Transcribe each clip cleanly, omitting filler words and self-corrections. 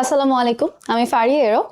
আসসালামু আলাইকুম, আমি ফারি এরো।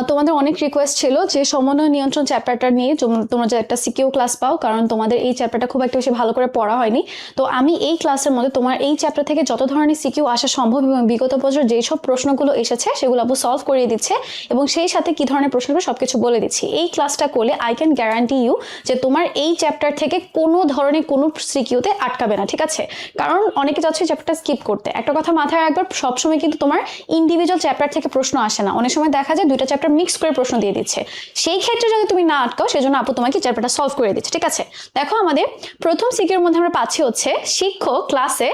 তোমাদের অনেক রিকোয়েস্ট ছিল যে সমন্বয় নিয়ন্ত্রণ চ্যাপ্টারটা নিয়ে তোমরা যে একটা সিকিউ ক্লাস পাও, কারণ তোমাদের এই চ্যাপ্টারটা খুব একটা বেশি ভালো করে পড়া হয়নি। তো আমি এই ক্লাসের মধ্যে তোমার এই চ্যাপ্টার থেকে যত ধরনের সিকিউ আসা সম্ভব এবং বিগত বছর যেসব প্রশ্নগুলো এসেছে সেগুলো আপু সলভ করিয়ে দিচ্ছে এবং সেই সাথে কি ধরনের প্রশ্নগুলো সবকিছু বলে দিচ্ছি। এই ক্লাসটা করলে আই ক্যান গ্যারান্টি ইউ যে তোমার এই চ্যাপ্টার থেকে কোনো ধরনের কোনো সিকিউতে আটকাবে না, ঠিক আছে? কারণ অনেকে চাচ্ছে চ্যাপ্টারটা স্কিপ করতে। একটা কথা মাথায় রাখবার, সবসময় কিন্তু তোমার ইন্ডিভিজুয়াল চ্যাপ্টার থেকে প্রশ্ন আসে না, অনেক সময় দেখা যায় দুইটা চ্যাপ্টার মিক্স করে প্রশ্ন দিয়ে দিচ্ছে। সেই ক্ষেত্রে যদি তুমি না আটকাও, সেজন্য আপু তোমাকে চ্যাপ্টারটা সলভ করে দিচ্ছে, ঠিক আছে? দেখো, আমাদের প্রথম সিকিউর মধ্যে আমরা পাচ্ছি হচ্ছে শিক্ষক ক্লাসে।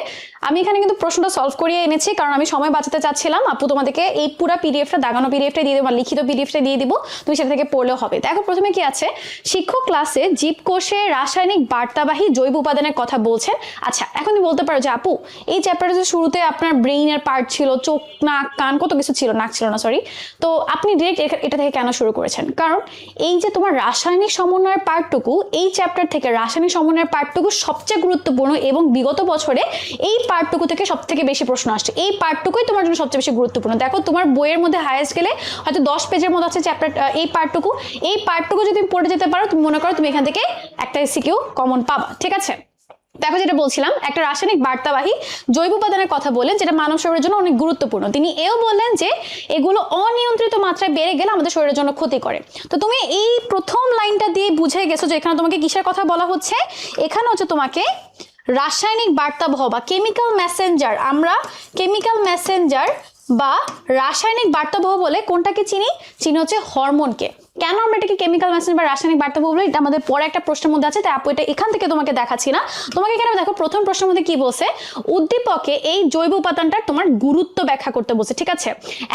আমি এখানে কিন্তু প্রশ্নটা সলভ করিয়ে এনেছি, কারণ আমি সময় বাঁচাতে চাচ্ছিলাম। আপু তোমাদেরকে এই পুরো পিডিএফটা, দাগানো পিডিএফটা দিয়ে দেবো, লিখিত পিডিএফটা দিয়ে দিব, তুমি সেটা থেকে পড়লেও হবে। দেখো, প্রথমে কি আছে, শিক্ষক ক্লাসে জীবকোষে রাসায়নিক বার্তাবাহী জৈব উপাদানের কথা বলছেন। আচ্ছা, এখন তুমি বলতে পারো যে আপু এই চ্যাপ্টারের শুরুতে আপনার ব্রেইনের পার্ট ছিল, চোখ, নাক, কান, কত কিছু ছিল, নাক ছিল না সরি, তো আপনি ডিরেক্ট এটা থেকে কেন শুরু করেছেন? কারণ এই যে তোমার রাসায়নিক সমন্বয়ের পার্টটুকু, এই চ্যাপ্টার থেকে রাসায়নিক সমন্বয়ের পার্টটুকু সবচেয়ে গুরুত্বপূর্ণ এবং বিগত বছরে এই পার্টটুকু থেকে সব থেকে বেশি প্রশ্ন আসছে। এই পার্টটুকুই তোমার জন্য সবচেয়ে বেশি গুরুত্বপূর্ণ। দেখো, তোমার বইয়ের মধ্যে হাইয়েস্ট গেলে হয়তো 10 পেজের মতো আছে চ্যাপ্টার, এই পার্টটুকু যদি তুমি পড়ে যেতে পারো, তুমি মনে করো তুমি এখান থেকে একটা সিকিউ কমন পাবা, ঠিক আছে? দেখো, যেটা বলছিলাম, একটা রাসায়নিক বার্তাবাহী জৈব উপাদানের কথা বলেন, যেটা মানব শরীরের জন্য অনেক গুরুত্বপূর্ণ। তিনি এও বললেন যে এগুলো অনিয়ন্ত্রিত মাত্রায় বেড়ে গেলে আমাদের শরীরের জন্য ক্ষতি করে। তো তুমি এই প্রথম লাইনটা দিয়ে বুঝে গেছো যে এখানে তোমাকে কিসের কথা বলা হচ্ছে। এখানে হচ্ছে তোমাকে রাসায়নিক বার্তাবহ বা কেমিক্যাল মেসেঞ্জার, আমরা কেমিক্যাল মেসেঞ্জার বা রাসায়নিক বার্তাবহ বলে কোনটাকে চিনি হচ্ছে হরমোনকে। কেন আমরা এটাকে কেমিক্যাল মেসেঞ্জার বা রাসায়নিক বার্তাবহ বলি, এটা আমাদের পরে একটা প্রশ্নের মধ্যে আছে, তাই আপু এটা এখান থেকে তোমাকে দেখাচ্ছি না। তোমাকে এখানে দেখো, প্রথম প্রশ্নের মধ্যে কি বলছে, উদ্দীপকে এই জৈব উপাদানটার তোমার গুরুত্ব ব্যাখ্যা করতে বলছে, ঠিক আছে?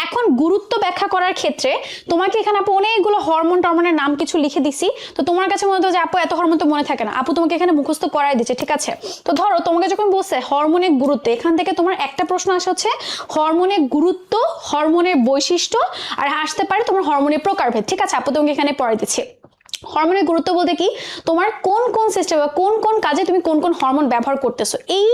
এখন গুরুত্ব ব্যাখ্যা করার ক্ষেত্রে তোমাকে এখানে আপু অনেকগুলো টরমোনের নাম কিছু লিখে দিছি। তো তোমার কাছে মনে হতো যে আপু এত হরমোন তো মনে থাকে না, আপু তোমাকে এখানে মুখস্থ করাই দিচ্ছে, ঠিক আছে? তো ধরো, তোমাকে যখন বলছে হরমোনের গুরুত্ব, এখান থেকে তোমার একটা প্রশ্ন আসা হচ্ছে হরমোনের গুরুত্ব, হরমোনের বৈশিষ্ট্য, আর আসতে পারে তোমার হরমোনের প্রকারভেদ, ঠিক আছে? আপু তোমাকে এখানে পড়াই দিচ্ছি। হরমোনের গুরুত্ব বলতে কি, তোমার কোন কোন সিস্টেম বা কোন কোন কাজে তুমি কোন কোন হরমোন ব্যবহার করতেছো, এই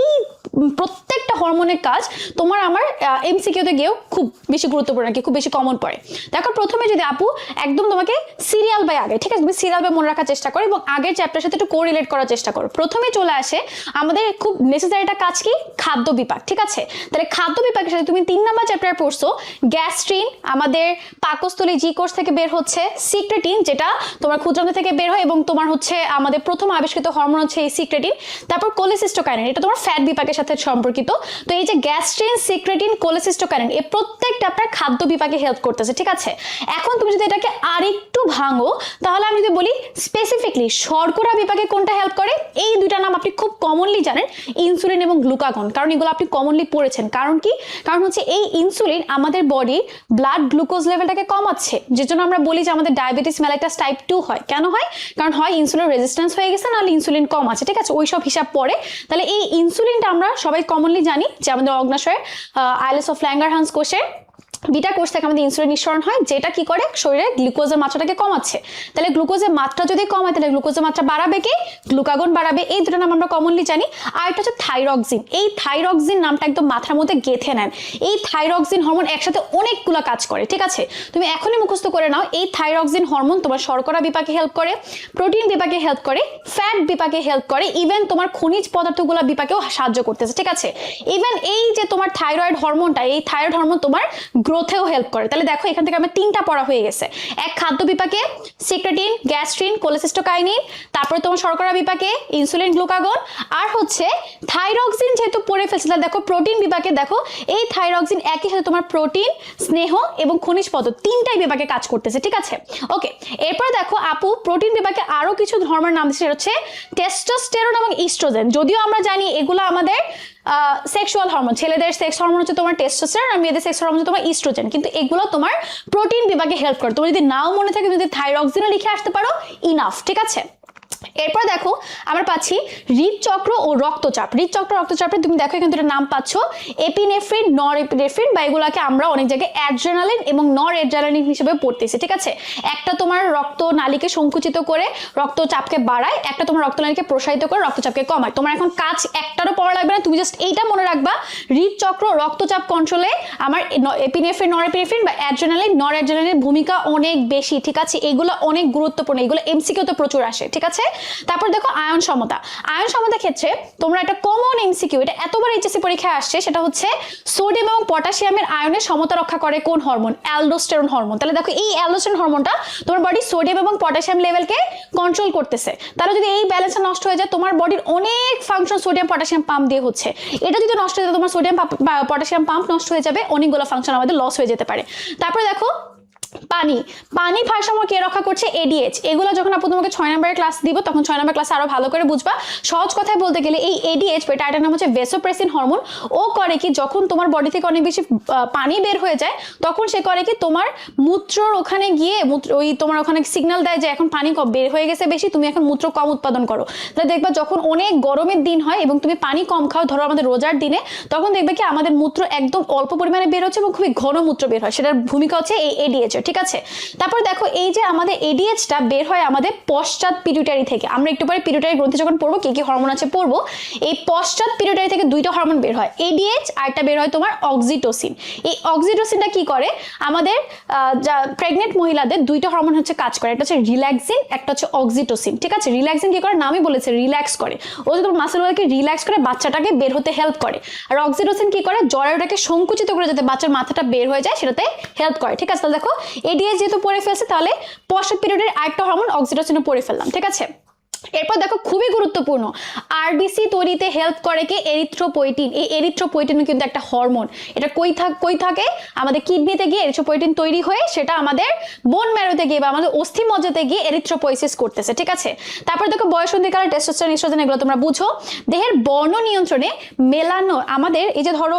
প্রত্যেকটা হরমোনের কাজ তোমার আমার এমসিকিউতে গিয়েও খুব বেশি গুরুত্বপূর্ণ, কি খুব বেশি কমন পড়ে। দেখো, প্রথমে যদি আপু একদম তোমাকে সিরিয়াল বাই আগে, ঠিক আছে, তুমি সিরিয়াল বাই মনে রাখার চেষ্টা করো এবং আগের চ্যাপ্টারের সাথে একটু কোরিলেট করার চেষ্টা করো। প্রথমে চলে আসে আমাদের খুব নেসেসারি একটা কাজ, কি খাদ্য বিপাক, ঠিক আছে? তাহলে খাদ্য বিপাকের সাথে তুমি 3 নাম্বার চ্যাপ্টারে পড়ছো গ্যাস্ট্রিন, আমাদের পাকস্থলী জি কোষ থেকে বের হচ্ছে, সিক্রেটিন যেটা তোমার ক্ষুদ্রান্ত থেকে বের হয় এবং তোমার হচ্ছে আমাদের প্রথম আবিষ্কৃত হরমোন হচ্ছে এই সিক্রেটিন। তারপর কোলেসিস্টোকাইনিন, এটা তোমার ফ্যাট বিপাকের সাথে সম্পর্কিত। তো এই যে গ্যাস্ট্রিন, সিক্রেটিন, কোলেসিস্টোকাইনিন, এই প্রত্যেকটা আপনার খাদ্য বিপাকে হেল্প করতেছে, ঠিক আছে? এখন তুমি যদি এটাকে আরেকটু ভাঙো, তাহলে আমি যদি বলি স্পেসিফিকলি শর্করা বিপাকে কোনটা হেল্প করে, এই দুইটা নাম আপনি খুব কমনলি জানেন, ইনসুলিন এবং গ্লুকাগন, কারণ এগুলো আপনি কমনলি পড়েছেন। কারণ কি, কারণ হচ্ছে এই ইনসুলিন আমাদের বডির ব্লাড গ্লুকোজ লেভেলটাকে কমাচ্ছে, যে জন্য আমরা বলি যে আমাদের ডায়াবেটিস মেলাইটাস টাইপ 2 হয়। কেন হয়? কারণ হয় ইনসুলিন রেজিস্ট্যান্স হয়ে গেছে, নাহলে ইনসুলিন কম আছে, ঠিক আছে? ওই সব হিসাব পড়ে। তাহলে এই ইনসুলিনটা আমরা সবাই কমনলি জানি যে আমাদের অগ্নাশয়ের আইলেস অফ ল্যাঙ্গারহান্স কোষে বিটা কোষ থেকে আমাদের ইনসুলিন নিঃসরণ হয়, যেটা কি করে শরীরে গ্লুকোজের মাত্রাটাকে কমাচ্ছে। তাহলে গ্লুকোজের মাত্রা যদি কমায়, তাহলে গ্লুকোজের মাত্রা বাড়াবে কি, গ্লুকাগন বাড়াবে। এই দুটো নাম আমরা কমনলি জানি। আর একটা হচ্ছে থাইরক্সিন। এই থাইরক্সিন নামটা একদম মাথার মধ্যে গেঁথে নেন। এই থাইরক্সিন হরমোন একসাথে অনেকগুলো কাজ করে, ঠিক আছে? তুমি এখনই মুখস্থ করে নাও, এই থাইরক্সিন হরমোন তোমার শর্করা বিপাকে হেল্প করে, প্রোটিন বিপাকে হেল্প করে, ফ্যাট বিপাকে হেল্প করে, ইভেন তোমার খনিজ পদার্থগুলো বিপাকেও সাহায্য করতেছে, ঠিক আছে? ইভেন এই যে তোমার থাইরয়েড হরমোনটা, এই থাইরয়েড হরমোন তোমার গ্রোথেও হেল্প করে। তাহলে দেখো, এখান থেকে আমার 3টা পড়া হয়ে গেছে। এক, খাদ্য বিপাকে সিক্রেটিন, গ্যাস্ট্রিন, কোলেসিস্টোকাইনিন, তারপরে তোমার শর্করা বিপাকে ইনসুলিন, গ্লুকাগন, আর হচ্ছে থাইরক্সিন যেহেতু পড়ে ফেলছে, তাহলে দেখো প্রোটিন বিপাকে, দেখো এই থাইরক্সিন একই সাথে তোমার প্রোটিন, স্নেহ এবং খনিজ পদার্থ 3টাই বিপাকে কাজ করতেছে, ঠিক আছে? ওকে, এরপরে দেখো আপু প্রোটিন বিপাকে আরো কিছু ধর্মের নাম দিচ্ছে, হচ্ছে টেস্টোস্টেরন এবং ইস্ট্রোজেন। যদিও আমরা জানি এগুলো আমাদের সেক্সুয়াল হরমোন, ছেলেদের সেক্স হরমোন হচ্ছে তোমার টেস্টোস্টেরন আর মেয়েদের সেক্স হরমোন হচ্ছে তোমার ইস্ট্রোজেন, কিন্তু এগুলো তোমার প্রোটিন বিভাগে হেল্প করে। তোমার যদি নাও মনে থাকে, যদি থাইরক্সিনও লিখে আসতে পারো, ইনাফ, ঠিক আছে? এরপর দেখো আমরা পাচ্ছি হৃদচক্র ও রক্তচাপ। হৃদচক্র রক্তচাপে তুমি দেখো এখানে দুটো নাম পাচ্ছ, এপিনেফ্রিন, নর এপিনেফ্রিন, বা এগুলোকে আমরা অনেক জায়গায় অ্যাড্রেনালিন এবং নর অ্যাড্রেনালিন হিসেবে পড়তেছি, ঠিক আছে। একটা তোমার রক্ত নালীকে সংকুচিত করে রক্তচাপকে বাড়ায়, একটা তোমার রক্তনালীকে প্রসারিত করে রক্তচাপকে কমায়। তোমার এখন কাজ একটারও পড়া লাগবে না, তুমি জাস্ট এইটা মনে রাখবা, হৃদচক্র রক্তচাপ কন্ট্রোলে আমার এপিনেফ্রিন, নর এপিনেফ্রিন বা অ্যাড্রেনালিন, নর অ্যাড্রেনালিনের ভূমিকা অনেক বেশি, ঠিক আছে। এগুলো অনেক গুরুত্বপূর্ণ, এগুলো এমসিকিউতে প্রচুর আসে, ঠিক আছে। তারপর দেখো আয়ন সমতা। আয়ন সমতার ক্ষেত্রে তোমরা একটা কমন এমসিকিউ, এটা এতবার এইচএসসি পরীক্ষায় আসছে, সেটা হচ্ছে সোডিয়াম এবং পটাশিয়ামের আয়নের সমতা রক্ষা করে কোন হরমোন? Aldosterone hormone. তাহলে দেখো এই অ্যালডোস্টেরন হরমোনটা তোমার বডি সোডিয়াম এবং পটাশিয়াম লেভেলকে কন্ট্রোল করতেছে। তাহলে যদি এই ব্যালেন্সটা নষ্ট হয়ে যায়, তোমার বডির অনেক ফাংশন সোডিয়াম পটাশিয়াম পাম্প দিয়ে হচ্ছে, এটা যদি নষ্ট হয়ে যায়, তোমার সোডিয়াম পটাশিয়াম পাম্প নষ্ট হয়ে যাবে, অনেকগুলো ফাংশন আমাদের লস হয়ে যেতে পারে। তারপরে দেখো পানি ভারসাম্য কে রক্ষা করছে? এডিএইচ। এগুলো যখন আপু তোমাকে 6 নম্বরের ক্লাস দিব, তখন 6 নম্বর ক্লাসে আরো ভালো করে বুঝবা। সহজ কথায় বলতে গেলে এই এডিএইচ, এটার নাম হচ্ছে ভেসোপ্রেসিন হরমোন। ও করে কি, যখন তোমার বডি থেকে অনেক বেশি পানি বের হয়ে যায়, তখন সে করে কি, তোমার মূত্রর ওখানে গিয়ে ওই তোমার ওখানে সিগন্যাল দেয় যে এখন পানি কম বের হয়ে গেছে বেশি, তুমি এখন মূত্র কম উৎপাদন করো। তাহলে দেখবা যখন অনেক গরমের দিন হয় এবং তুমি পানি কম খাও, ধরো আমাদের রোজার দিনে, তখন দেখবে কি আমাদের মূত্র একদম অল্প পরিমাণে বের হচ্ছে এবং খুবই ঘন মূত্র বের হয়। সেটার ভূমিকা হচ্ছে এই এডিএইচ, ঠিক আছে। তারপর দেখো এই যে আমাদের এডিএইচটা বের হয় আমাদের পশ্চাৎ পিটুইটারি থেকে। আমরা একটু পরে পিটুইটারি গ্রন্থি যখন পড়বো, কি কি হরমোন আছে পড়বো। এই পশ্চাৎ পিটুইটারি থেকে দুইটা হরমোন বের হয়, এডিএইচ আর একটা বের হয় তোমার অক্সিটোসিন। এই অক্সিটোসিনটা কি করে, আমাদের প্রেগনেন্ট মহিলাদের দুইটা হরমোন হচ্ছে কাজ করে, একটা হচ্ছে রিল্যাক্সিন, একটা হচ্ছে অক্সিটোসিন, ঠিক আছে। রিল্যাক্সিন কি করে, নামই বলেছে রিল্যাক্স করে, ও যে তোমার মাসেলগুলোকে রিল্যাক্স করে বাচ্চাটাকে বের হতে হেল্প করে। আর অক্সিটোসিন কি করে, জরায়ুটাকে সংকুচিত করে যাতে বাচ্চার মাথাটা বের হয়ে যায় সেটাতে হেল্প করে, ঠিক আছে। তাহলে দেখো এডিএইচ যেহেতু পড়ে ফেলছে, তাহলে পশ্চাৎ পিরিয়ডের আরেকটা হরমোন অক্সিটোসিনও পড়ে ফেললাম, ঠিক আছে। এরপর দেখো খুবই গুরুত্বপূর্ণ, আরবিসি তৈরিতে হেল্প করে কি, এরিথ্রোপয়েটিন। এই এরিথ্রোপয়েটিন কিন্তু একটা হরমোন, এটা কই থাকে, আমাদের কিডনিতে গিয়ে এরিথ্রোপয়েটিন তৈরি হয়ে সেটা আমাদের বোন ম্যারোতে গিয়ে বা আমাদের অস্থি মজ্জাতে গিয়ে এরিথ্রোপোয়েসিস করতেছে, ঠিক আছে। তারপর দেখো বয়সন্ধিকালে টেস্টোস্টেরন, ইস্ট্রোজেন, এগুলো তোমরা বুঝো। দেহের বর্ণ নিয়ন্ত্রণে মেলানো, আমাদের এই যে ধরো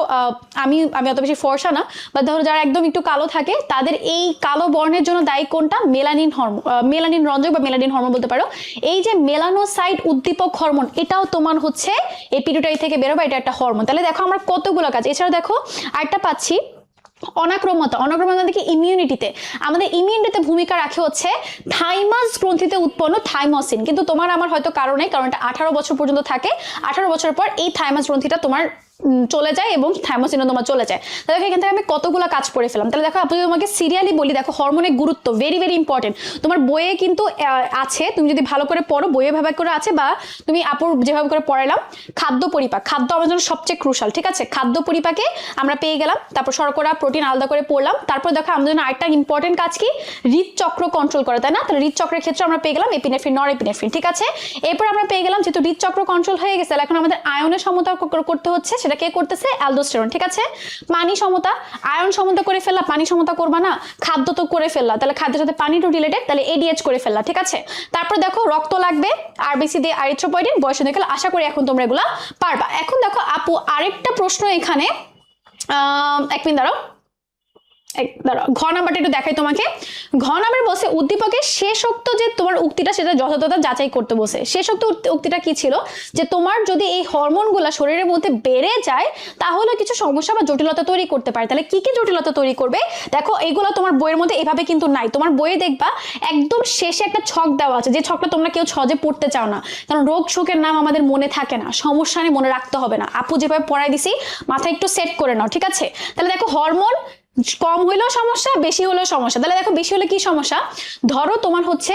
আমি অত বেশি ফর্সা না, বা ধরো যারা একদম একটু কালো থাকে, তাদের এই কালো বর্ণের জন্য দায়ী কোনটা? মেলানিন হরমোন, মেলানিন রঞ্জক বা মেলানিন হরমোন বলতে পারো। এই যে মেলানোসাইট উদ্দীপক হরমোন, এটাও তোমার হচ্ছে এই পিটুইটারি থেকে বেরোবে, এটা একটা হরমোন। তাহলে দেখো আমরা কতগুলো কাজ। এছাড়া দেখো আরেকটা পাচ্ছি অনাক্রম্যতা। অনাক্রম্যতা কি, ইমিউনিটিতে, আমাদের ইমিউনিটিতে ভূমিকা রাখে হচ্ছে থাইমাস গ্রন্থিতে উৎপন্ন থাইমোসিন। কিন্তু তোমার আমার হয়তো কারণে, কারণ এটা 18 বছর পর্যন্ত থাকে, 18 বছর পর এই থাইমাস গ্রন্থিটা তোমার চলে যায় এবং থাইমোসিনও তোমার চলে যায়। তাহলে এখান থেকে আমি কতগুলো কাজ করে ফেলাম। তাহলে দেখো আপনি তোমাকে সিরিয়ালি বলি, দেখো হরমোনের গুরুত্ব ভেরি ভেরি ইম্পর্টেন্ট। তোমার বইয়ে কিন্তু আছে, তুমি যদি ভালো করে পড়ো, বইয়ে ভাবে করে আছে, বা তুমি আপুর যেভাবে করে পড়ালাম, খাদ্য পরিপাক, খাদ্য আমার জন্য সবচেয়ে ক্রুশাল, ঠিক আছে। খাদ্য পরিপাকে আমরা পেয়ে গেলাম, তারপর শর্করা প্রোটিন আলাদা করে পড়লাম। তারপর দেখো আমাদের জন্য আরেকটা ইম্পর্টেন্ট কাজ কি, হৃদচক্র কন্ট্রোল করা, তাই না। তাহলে হৃদচক্রের ক্ষেত্রে আমরা পেয়ে গেলাম এপিনেফ্রিন, নর এপিনেফ্রিন, ঠিক আছে। এরপর আমরা পেয়ে গেলাম যেহেতু হৃদচক্র কন্ট্রোল হয়ে গেছে, এখন আমাদের আয়নের সমতা করতে হচ্ছে, সেটা কে করতেছে? অ্যালডোস্টেরন, ঠিক আছে। পানি সমতা, আয়ন সমতা করে ফেললা, পানি সমতা করবা না, খাদ্য তো করে ফেললা, তাহলে খাদ্যের সাথে পানি টু রিলেটেড, তাহলে এডিএইচ করে ফেললা, ঠিক আছে। তারপর দেখো রক্ত লাগবে, আরবিসি দিয়ে এরিথ্রোপয়েটিন, বয়সন্ধিকাল, আশা করি এখন তোমরা এগুলা পারবা। এখন দেখো আপু আরেকটা প্রশ্ন এখানে, এক মিনিট দাঁড়াও, ঘ নাম্বারটা একটু দেখাই তোমাকে। ঘ নাম্বার বসে উদ্দীপকের শেষোক্ত যে তোমার উক্তিটা, সেটা যথাযথতা যাচাই করতে বসে। শেষোক্ত উক্তিটা কি ছিল, যে তোমার যদি এই হরমোনগুলা শরীরের মধ্যে বেড়ে যায়, তাহলে কিছু সমস্যা বা জটিলতা তৈরি করতে পারে। তাহলে কি কি জটিলতা তৈরি করবে? দেখো এইগুলো তোমার বইয়ের মধ্যে এভাবে কিন্তু নাই, তোমার বইয়ে দেখবা একদম শেষে একটা ছক দেওয়া আছে, যে ছকটা তোমরা কেউ সহজে পড়তে চাও না, কারণ রোগ শোকের নাম আমাদের মনে থাকে না, সমস্যা নিয়ে মনে রাখতে হবে না। আপু যেভাবে পড়াই দিছি মাথায় একটু সেট করে নাও, ঠিক আছে। তাহলে দেখো হরমোন কম হইলেও সমস্যা, বেশি হলেও সমস্যা। তাহলে দেখো বেশি হলে কি সমস্যা, ধরো তোমার হচ্ছে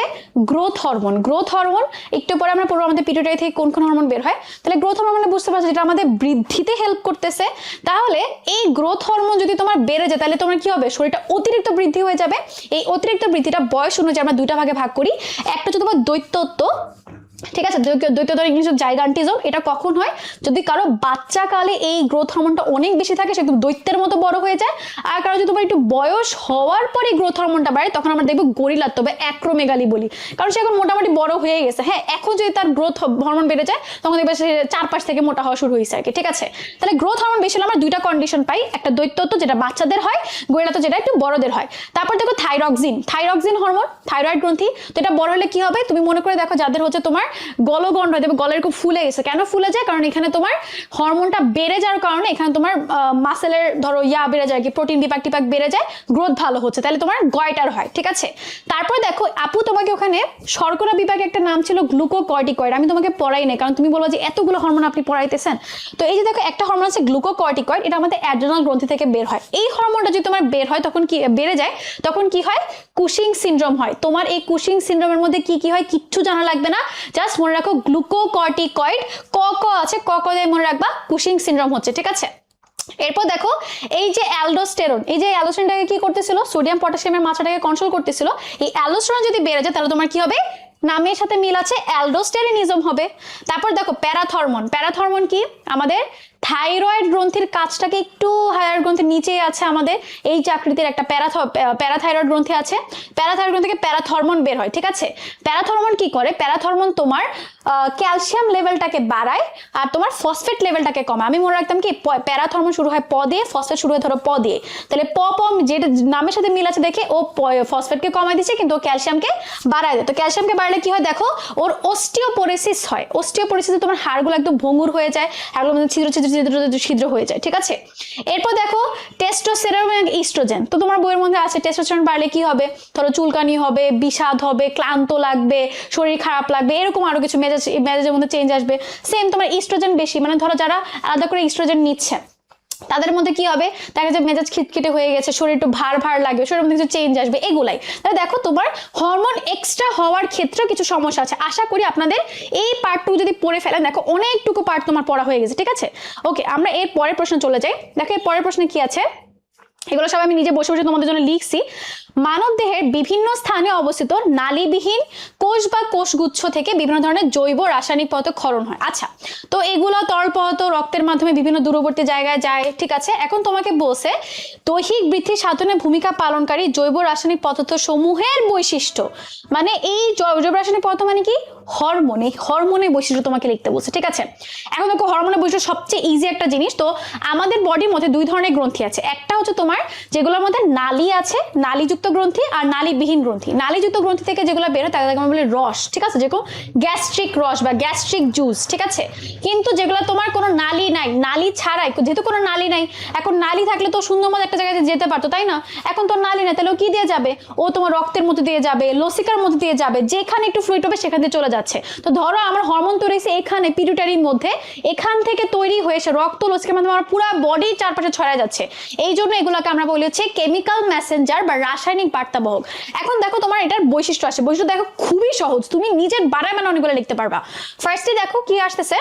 গ্রোথ হরমোন। গ্রোথ হরমোন একটু পরে আমরা পড়বো আমাদের পিটুইটারি থেকে কোন কোন হরমোন বের হয়। তাহলে গ্রোথ হরমোন মানে বুঝতে পারছো যেটা আমাদের বৃদ্ধিতে হেল্প করতেছে। তাহলে এই গ্রোথ হরমোন যদি তোমার বেড়ে যায়, তাহলে তোমার কি হবে, শরীরটা অতিরিক্ত বৃদ্ধি হয়ে যাবে। এই অতিরিক্ত বৃদ্ধিটা বয়স অনুযায়ী আমরা দুইটা ভাগে ভাগ করি, একটা হচ্ছে তোমার দৈত্যত্ব, ঠিক আছে, দ্বৈততর ইংলিশে জাইগান্টিজম। এটা কখন হয়, যদি কারো বাচ্চাকালে এই গ্রোথ হরমোনটা অনেক বেশি থাকে, সে একদম দৈত্যের মতো বড় হয়ে যায়। আর কারো যদি তোমার একটু বয়স হওয়ার পরে গ্রোথ হরমোনটা বাড়ে, তখন আমরা দেখবো গরিলাত্ব বা অ্যাক্রোমেগালি বলি, কারণ সে এখন মোটামুটি বড় হয়ে গেছে। হ্যাঁ, এখন যদি তার গ্রোথ হরমোন বেড়ে যায়, তখন দেখবে সে 4-5 থেকে মোটা হওয়া শুরু হয়েছে আর কি, ঠিক আছে। তাহলে গ্রোথ হরমোন বেশি হলে আমরা দুইটা কন্ডিশন পাই, একটা দৈত্যত্ব যেটা বাচ্চাদের হয়, গরিলাত্ব যেটা একটু বড়দের হয়। তারপর দেখো থাইরক্সিন, থাইরক্সিন হরমোন, থাইরয়েড গ্রন্থি। তো এটা বড় হলে কি হবে, তুমি মনে করে দেখো যাদের হচ্ছে তোমার গলগণ্ড হয়ে যাবে, গলের খুব ফুলে গেছে। কেন ফুলে যায়? কারণ এখানে তোমার হরমোনটা বেড়ে যাওয়ার কারণে এখানে তোমার মাসেলের ধরো বেড়ে যায়, কি প্রোটিন বিপাক টিপাক বেড়ে যায়, গ্রোথ ভালো হচ্ছে, তাহলে তোমার গয়টার হয়। ঠিক আছে, তারপর দেখো আপু তোমাকে ওখানে শর্করা বিপাকে একটা নাম ছিল গ্লুকোকর্টিকয়েড, আমি তোমাকে পড়াই নাই, কারণ তুমি বলবো যে এতগুলো হরমোন আপনি পড়াইতেছেন। তো এই যে দেখো একটা হরমোন আছে গ্লুকোকর্টিকয়েড, এটা আমাদের অ্যাড্রেনাল গ্রন্থি থেকে বের হয়। এই হরমোনটা যদি তোমার বের হয় তখন কি বেড়ে যায়, তখন কি হয়? কুশিং সিনড্রোম হয়। তোমার এই কুশিং সিনড্রোমের মধ্যে কি কি হয় কিচ্ছু জানা লাগবে না, জাস্ট মনে রাখো গ্লুকোকর্টিকয়েড ক আছে, ক দিয়ে মনে রাখবা কুশিং সিনড্রোম হচ্ছে। ঠিক আছে, এরপর দেখো এই যে অ্যালডোস্টেরন, এই যে অ্যালডোস্টেরনটাকে কি করতেছিল? সোডিয়াম পটাশিয়ামের মাত্রাটাকে কন্ট্রোল করতেছিল। এই অ্যালডোস্টেরন যদি বেড়ে যায় তাহলে তোমার কি হবে? নামের সাথে মিল আছে, অ্যালডোস্টেরিনিজম হবে। তারপর দেখো প্যারাথরমোন, প্যারাথরমোন কি? আমাদের থাইরয়েড গ্রন্থির কাজটাকে একটু থাইরয়েড গ্রন্থির নিচে আছে আমাদের এই চাকরিতে একটা প্যারাথাইরয়েড গ্রন্থি আছে, প্যারাথাইরয়েড গ্রন্থি থেকে প্যারাথরমোন বের হয়। ঠিক আছে, প্যারাথরমোন কি করে? প্যারাথরমোন তোমার ক্যালসিয়াম লেভেলটাকে বাড়ায় আর তোমার ফসফেট লেভেলটাকে কমায়। আমি মনে রাখতাম কি প্যারাথরমোন শুরু হয় প দিয়ে, ফসফেট শুরু হয় ধরো প দিয়ে, তাহলে প যেটা নামের সাথে মিল আছে দেখে ও ফসফেটকে কমায় দিচ্ছে কিন্তু ও ক্যালসিয়ামকে বাড়ায় দেয়। তো ক্যালসিয়ামকে বাড়লে কি হয় দেখো, ওর অস্টিওপোরোসিস হয়। অস্টিওপোরোসিসে তোমার হাড়গুলো একদম ভঙ্গুর হয়ে যায়, হাড়গুলোর মধ্যে ছিদ্র হয়ে যায়। ঠিক আছে, এরপর দেখো টেস্টোস্টেরন এবং ইস্ট্রোজেন। তো তোমার বইয়ের মধ্যে আছে টেস্টোস্টেরন বাড়লে কি হবে? ধরো চুলকানি হবে, বিষাদ হবে, ক্লান্ত লাগবে, শরীর খারাপ লাগবে, এরকম আরো কিছু মেজাজের মধ্যে চেঞ্জ আসবে। সেম তোমার ইস্ট্রোজেন বেশি, মানে ধরো যারা আলাদা করে ইস্ট্রোজেন নিচ্ছে তাদের মধ্যে কি হবে? দেখা যায় মেজাজ খিটখিটে হয়ে গেছে, শরীর একটু ভার লাগবে, শরীরের মধ্যে কিছু চেঞ্জ আসবে, এগুলাই। তাহলে দেখো তোমার হরমোন এক্সট্রা হওয়ার ক্ষেত্রেও কিছু সমস্যা আছে। আশা করি আপনাদের এই পার্টটুকু যদি পড়ে ফেলেন, দেখো অনেকটুকু পার্ট তোমার পড়া হয়ে গেছে। ঠিক আছে, ওকে, আমরা এর পরের প্রশ্ন চলে যাই। দেখো এর পরের প্রশ্নে কি আছে, এগুলো সব আমি নিজে বসে বসে তোমাদের জন্য লিখছি। মানব দেহের বিভিন্ন স্থানে অবস্থিত নালীবিহীন কোষ বা কোষগুচ্ছ থেকে বিভিন্ন ধরনের জৈব রাসায়নিক পদার্থ ক্ষরণ হয়। আচ্ছা, তো এগুলো তরল পদার্থ রক্তের মাধ্যমে বিভিন্ন দূরবর্তী জায়গায় যায়। ঠিক আছে, এখন তোমাকে বলছে দৈহিক বৃদ্ধি সাধনে ভূমিকা পালনকারী জৈব রাসায়নিক পদার্থ সমূহের বৈশিষ্ট্য, মানে এই জৈব রাসায়নিক পদার্থ মানে কি? হরমোন। এই হরমোনের বৈশিষ্ট্য তোমাকে লিখতে বলছে। ঠিক আছে, এখন দেখো হরমোনের বৈশিষ্ট্য সবচেয়ে ইজি একটা জিনিস। তো আমাদের বডির মধ্যে দুই ধরনের গ্রন্থি আছে, একটা হচ্ছে তোমার যেগুলোর মধ্যে নালী আছে, নালীযুক্ত গ্রন্থি, আর নালীবিহীন গ্রন্থি। নালীযুক্ত গ্রন্থি থেকে যেগুলো বেরোয় তাকে আমরা বলি রস। ঠিক আছে, যেরকম গ্যাস্ট্রিক রস বা গ্যাস্ট্রিক জুস। ঠিক আছে, কিন্তু যেগুলো তোমার কোনো নালী নাই, নালী ছাড়াই, যেহেতু কোনো নালী নাই, এখন নালী থাকলে তো সুন্দর মতো একটা জায়গায় যেতে পারতো, তাই না? এখন তো নালী নাই, তাহলে ও কি দিয়ে যাবে? ও তোমার রক্তের মধ্যে দিয়ে যাবে, লসিকার মধ্যে দিয়ে যাবে, যেখানে একটু ফ্লুইড হবে সেখান দিয়ে চলে যাচ্ছে। তো ধরো আমার হরমোন তৈরি হয়েছে এখানে পিটুইটারির মধ্যে, এখান থেকে তৈরি হয়েছে রক্ত লসিকার মাধ্যমে আমার পুরো বডি চারপাশে ছড়ায় যাচ্ছে। এই জন্য এগুলোকে আমরা বলি হচ্ছে কেমিক্যাল মেসেঞ্জার বা রাসায়নিক বার্তাবাহক। এখন দেখো তোমার এটার বৈশিষ্ট্য আসে, বৈশিষ্ট্য দেখো খুবই সহজ, তুমি নিজের বাড়ায় মানে অনেকগুলো লিখতে পারবা। ফার্স্টে দেখো কি আসতেছে,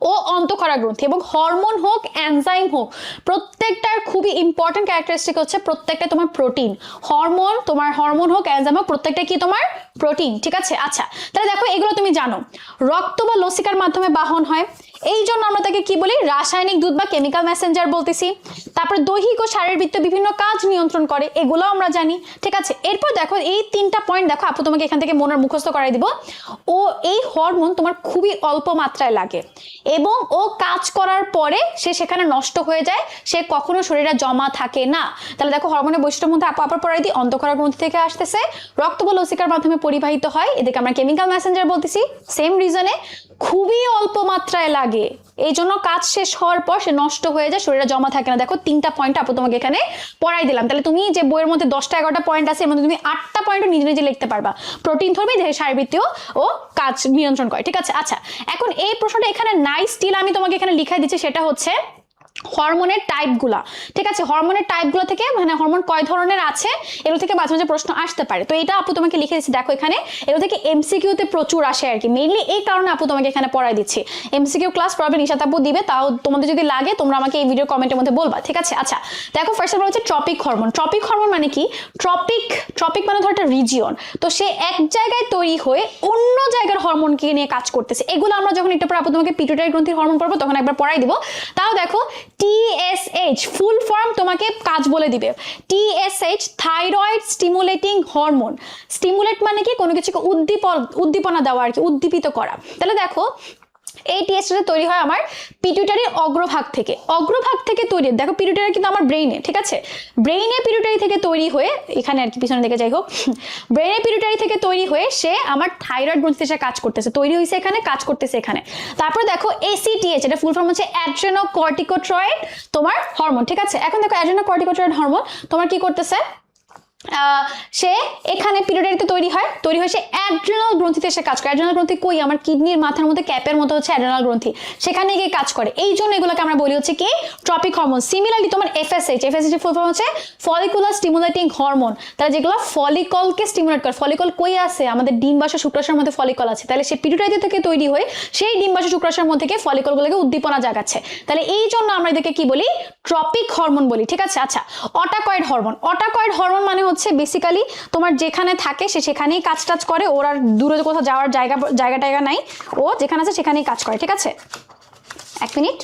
ও অন্তঃক্ষরা গ্রন্থি, এবং হরমোন হোক এনজাইম হোক প্রত্যেকটার খুবই ইম্পর্টেন্ট ক্যারেক্টারিস্টিক হচ্ছে প্রত্যেকটা তোমার প্রোটিন। হরমোন তোমার হরমোন হোক এনজাইম হোক প্রত্যেকটা কি তোমার প্রোটিন। ঠিক আছে, আচ্ছা তাহলে দেখো এগুলো তুমি জানো রক্ত বা লসিকার মাধ্যমে বাহন হয়, এই জন্য আমরা তাকে কি বলি? রাসায়নিক দূত বা কেমিক্যাল মেসেঞ্জার বলতেছি। তারপর দৈহিক ও শারীরবৃত্তীয় বিভিন্ন কাজ নিয়ন্ত্রণ করে, এগুলো আমরা জানি। ঠিক আছে, এরপর দেখো এই তিনটা পয়েন্ট দেখো আপু তোমাকে এখান থেকে মনের মুখস্থ করাই দিব। ও এই হরমোন তোমার খুবই অল্প মাত্রায় লাগে এবং ও কাজ করার পরে সে সেখানে নষ্ট হয়ে যায়, সে কখনো শরীরে জমা থাকে না। তাহলে দেখো হরমোনের বৈশিষ্ট্যের মধ্যে আপু আবার পড়াই দিই, অন্তঃক্ষরা গ্রন্থি থেকে আসতেছে, রক্ত বা লসিকার মাধ্যমে পরিবাহিত হয়, এদেরকে আমরা কেমিক্যাল মেসেঞ্জার বলতেছি। সেম রিজনে খুবই অল্প মাত্রায় লাগে, এই জন্য কাজ শেষ হওয়ার পর সে নষ্ট হয়ে যায়, শরীরে জমা থাকে না। দেখো তিনটা পয়েন্ট আপু তোমাকে এখানে পড়াই দিলাম। তাহলে তুমি যে বইয়ের মধ্যে 10টা 11টা পয়েন্ট আছে এর মধ্যে তুমি 8টা পয়েন্টও নিজে নিজে লিখতে পারবা। প্রোটিন ধর্মী দেহের শারীরবৃত্তীয় ও কাজ নিয়ন্ত্রণ করে। ঠিক আছে, আচ্ছা এখন এই প্রশ্নটা এখানে নাই, স্টিল আমি তোমাকে এখানে লিখাই দিচ্ছি, সেটা হচ্ছে হরমোনের টাইপগুলা। ঠিক আছে, হরমোনের টাইপগুলো থেকে মানে হরমোন কয় ধরনের আছে এগুলো থেকে মাঝে মাঝে প্রশ্ন আসতে পারে। তো এটা আপু তোমাকে লিখে দিচ্ছি, দেখো এখানে এগুলো থেকে এমসিকিউতে প্রচুর আসে আর কি, মেইনলি এই কারণে আপু তোমাকে এখানে পড়াই দিচ্ছি। এমসিকিউ ক্লাস প্রবলেম নিশাত আপু দিবে, তাও তোমাদের যদি লাগে তোমরা আমাকে এই ভিডিও কমেন্টের মধ্যে বলবা। ঠিক আছে, আচ্ছা দেখো ফার্স্ট অফ অল হচ্ছে ট্রপিক হরমোন। ট্রপিক হরমোন মানে কি? ট্রপিক মানে ধর একটা রিজিয়ন, তো সে এক জায়গায় তৈরি হয়ে অন্য জায়গার হরমোনকে নিয়ে কাজ করতেছে। এগুলো আমরা যখন একটু পর আপু তোমাকে পিটুইটারি গ্রন্থির হরমোন পড়বো তখন একবার পড়াই দিব। তাও দেখো TSH ফুল ফর্ম তোমাকে কাজ বলে দিবে। TSH thyroid stimulating hormone. Stimulate মানে কি? কোনো কিছুকে উদ্দীপনা দেওয়া আর কি, উদ্দীপিত করা। তাহলে দেখো এই টিএসএসটা তৈরি হয় আমার পিটুইটারির অগ্রভাগ থেকে তৈরি। দেখো পিটুইটারি কিন্তু আমার ব্রেইনে, ঠিক আছে, ব্রেইনে পিটুইটারি থেকে তৈরি হয়ে, এখানে আর কি পিছনে দিকে যাই হোক, ব্রেইনে পিটুইটারি থেকে তৈরি হয়ে সে আমার থাইরয়েড গ্রন্থিতে এসে কাজ করতেছে, তৈরি হয়েছে এখানে, কাজ করতেছে এখানে। তারপরে দেখো এসিটিএইচ, এটা ফুল ফর্ম হচ্ছে অ্যাড্রেনোকর্টিকোট্রয়েড তোমার হরমোন, ঠিক আছে। এখন দেখো অ্যাড্রেনোকর্টিকোট্রয়েড হরমোন তোমার কি করতেছে, সে এখানে পিটুইটারিতে তৈরি হয় সে অ্যাড্রেনাল গ্রন্থিতে এসে কাজ করে। অ্যাড্রেনাল গ্রন্থি কই, আমার কিডনির মাথার মধ্যে ক্যাপের মতো হচ্ছে অ্যাড্রেনাল গ্রন্থি, সেখানে গিয়ে কাজ করে। এই জন্য এগুলোকে আমরা বলি হচ্ছে কি ট্রপিক হরমোন। সিমিলারলি তোমার এফএসএইচ এর ফুল ফর্ম হচ্ছে ফলিকুলার স্টিমুলেটিং হরমোন, তাহলে যেগুলো ফলিকলকে স্টিমুলেট করে। ফলিকল কই আছে, আমাদের ডিম্বাশয় শুক্রাশয়ের মধ্যে ফলিকল আছে, তাহলে সে পিটুইটারি থেকে তৈরি হয়ে সেই ডিম্বাশয় শুক্রাশয়ের মধ্যে থেকে ফলিকলগুলোকে উদ্দীপনা জাগাচ্ছে, তাহলে এই জন্য আমরা এদেরকে কি বলি, ট্রপিক হরমোন বলি, ঠিক আছে। আচ্ছা, অটাকয়েড হরমোন মানে হচ্ছে বেসিক্যালি তোমার যেখানে থাকে সে সেখানেই কাজ টাজ করে, ওর আর দূরে কোথাও যাওয়ার জায়গা নাই, ও যেখানে আছে সেখানেই কাজ করে, ঠিক আছে। এক মিনিট,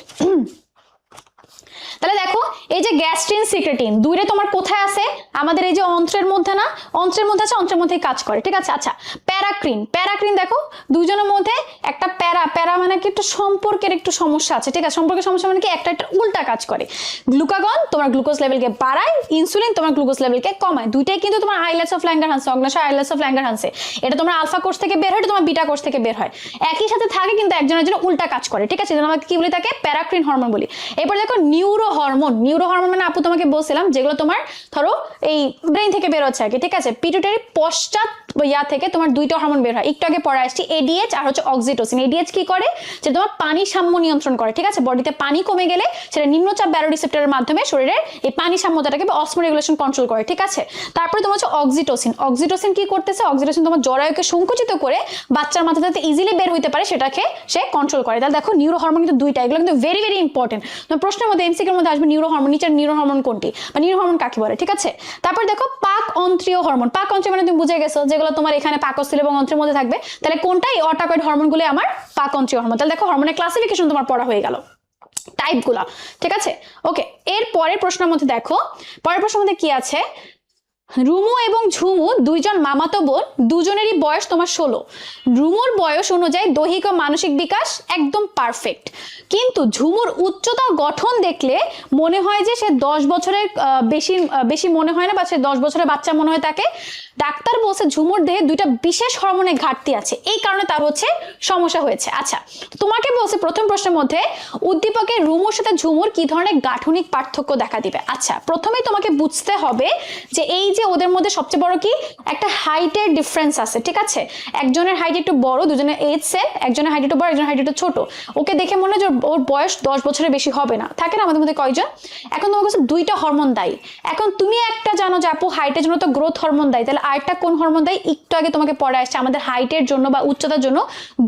তাহলে দেখো এই যে গ্যাস্ট্রিন সিক্রেটিন দূরে তোমার কোথায় আছে, আমাদের এই যে অন্ত্রের মধ্যে না, অন্ত্রের মধ্যে আছে, অন্ত্রের মধ্যেই কাজ করে, ঠিক আছে। আচ্ছা, প্যারাক্রিন দেখো দুজনের মধ্যে একটা প্যারা মানে কি একটু সম্পর্কের একটু সমস্যা আছে, ঠিক আছে। সম্পর্কের সমস্যা মানে কি একটা উল্টা কাজ করে। গ্লুকাগন তোমার গ্লুকোজ লেভেলকে বাড়ায়, ইনসুলিন তোমার গ্লুকোজ লেভেলকে কমায়, দুইটাই কিন্তু তোমার আইলেটস অফ ল্যাঙ্গারহান্সে, অগ্ন্যাশয় আইলেটস অফ ল্যাঙ্গারহান্সে, এটা তোমার আলফা কোষ থেকে বের হয়, এটা তোমার বিটা কোষ থেকে বের হয়, একই সাথে থাকে কিন্তু একজনের জন্য উল্টা কাজ করে, ঠিক আছে। আমরা কি বলি, তাকে প্যারাক্রিন হরমোন বলি। এরপর দেখো নিউরো হরমোন মানে আপু তোমাকে বলছিলাম যেগুলো তোমার ধরো এই ব্রেইন থেকে বের হচ্ছে আর কি, ঠিক আছে। পিটুইটারি পশ্চাৎ থেকে তোমার দুইটা হরমোন বের হয়, একটু আগে পড়ে আসছি, এডিএইচ আর হচ্ছে অক্সিটোসিন। এডিএইচ কি করে, যে তোমার পানি সাম্য নিয়ন্ত্রণ করে, ঠিক আছে। বডিতে পানি কমে গেলে সেটা নিম্নচাপ ব্যারোরিসেপ্টরের মাধ্যমে শরীরের এই পানি সাম্যতাটাকে বা অসমো রেগুলেশন কন্ট্রোল করে, ঠিক আছে। তারপরে তোমার হচ্ছে অক্সিটোসিন কি করতেছে, অক্সিটোসিন তোমার জরায়ুকে সংকুচিত করে বাচ্চার মাথা যাতে ইজিলি বের হইতে পারে সেটাকে সে কন্ট্রোল করে। তাহলে দেখো নিউরো হরমোন কিন্তু দুইটা, এগুলো কিন্তু ভেরি ভেরি ইম্পর্টেন্ট। তোমার প্রশ্নের মধ্যে এমসিকিউর মধ্যে আসবে নিউরো হরমোন, নিচের নিউরো হরমোন কোনটি বা নিউরো হরমোন কাকে বলে, ঠিক আছে। তারপর দেখো পাক অন্ত্রীয় হরমোন মানে তুমি বুঝে গেছো যেগুলো তোমার এখানে পাকস্থলী এবং অন্ত্রের মধ্যে থাকবে, তাহলে কোনটাই অটাকয়েড হরমোনগুলো আমার পাক অন্ত্রীয় হরমোন। তাহলে দেখো হরমোনের ক্লাসিফিকেশন তোমার পড়া হয়ে গেল, টাইপগুলা, ঠিক আছে। ওকে, এর পরের প্রশ্নের মধ্যে দেখো, পরের প্রশ্নের মধ্যে কি আছে, রুমু এবং ঝুমু দুইজন মামাতো বোন, দুজনেরই বয়স তোমার 16। রুমুর বয়স অনুযায়ী দৈহিক ও মানসিক বিকাশ একদম পারফেক্ট, কিন্তু ঝুমুর উচ্চতা গঠন দেখলে মনে হয় যে সে 10 বছরের বেশি মনে হয় না, বা সে 10 বছরের বাচ্চা মনে হয় তাকে। ডাক্তার বলছে ঝুমুর দেহে দুইটা বিশেষ হরমোনের ঘাটতি আছে, এই কারণে তার হচ্ছে সমস্যা হয়েছে। আচ্ছা, তোমাকে বলছে প্রথম প্রশ্নের মধ্যে উদ্দীপকে রুমুর সাথে ঝুমুর কি ধরনের গাঠনিক পার্থক্য দেখা দিবে। আচ্ছা, প্রথমেই তোমাকে বুঝতে হবে যে এই যে ওদের মধ্যে সবচেয়ে বড় কি একটা হাইটের ডিফারেন্স আছে, ঠিক আছে। একজনের হাইট একটু বড়, দুজনের এজ সেম, একজনের হাইট একটু বড়, একজনের হাইট একটু ছোট। ওকে দেখে মনে হয় যে ওর বয়স 10 বছরের বেশি হবে না, থাকে না আমাদের মধ্যে কয়জন। এখন তোমার কাছে দুইটা হরমোন দায়ী। এখন তুমি একটা জানো যে আপু হাইটের জন্য তো গ্রোথ হরমোন দায়ী, তাহলে আরেকটা কোন হরমোন দায়ী, একটু আগে তোমাকে পড়ে আসছে আমাদের হাইটের জন্য বা উচ্চতার জন্য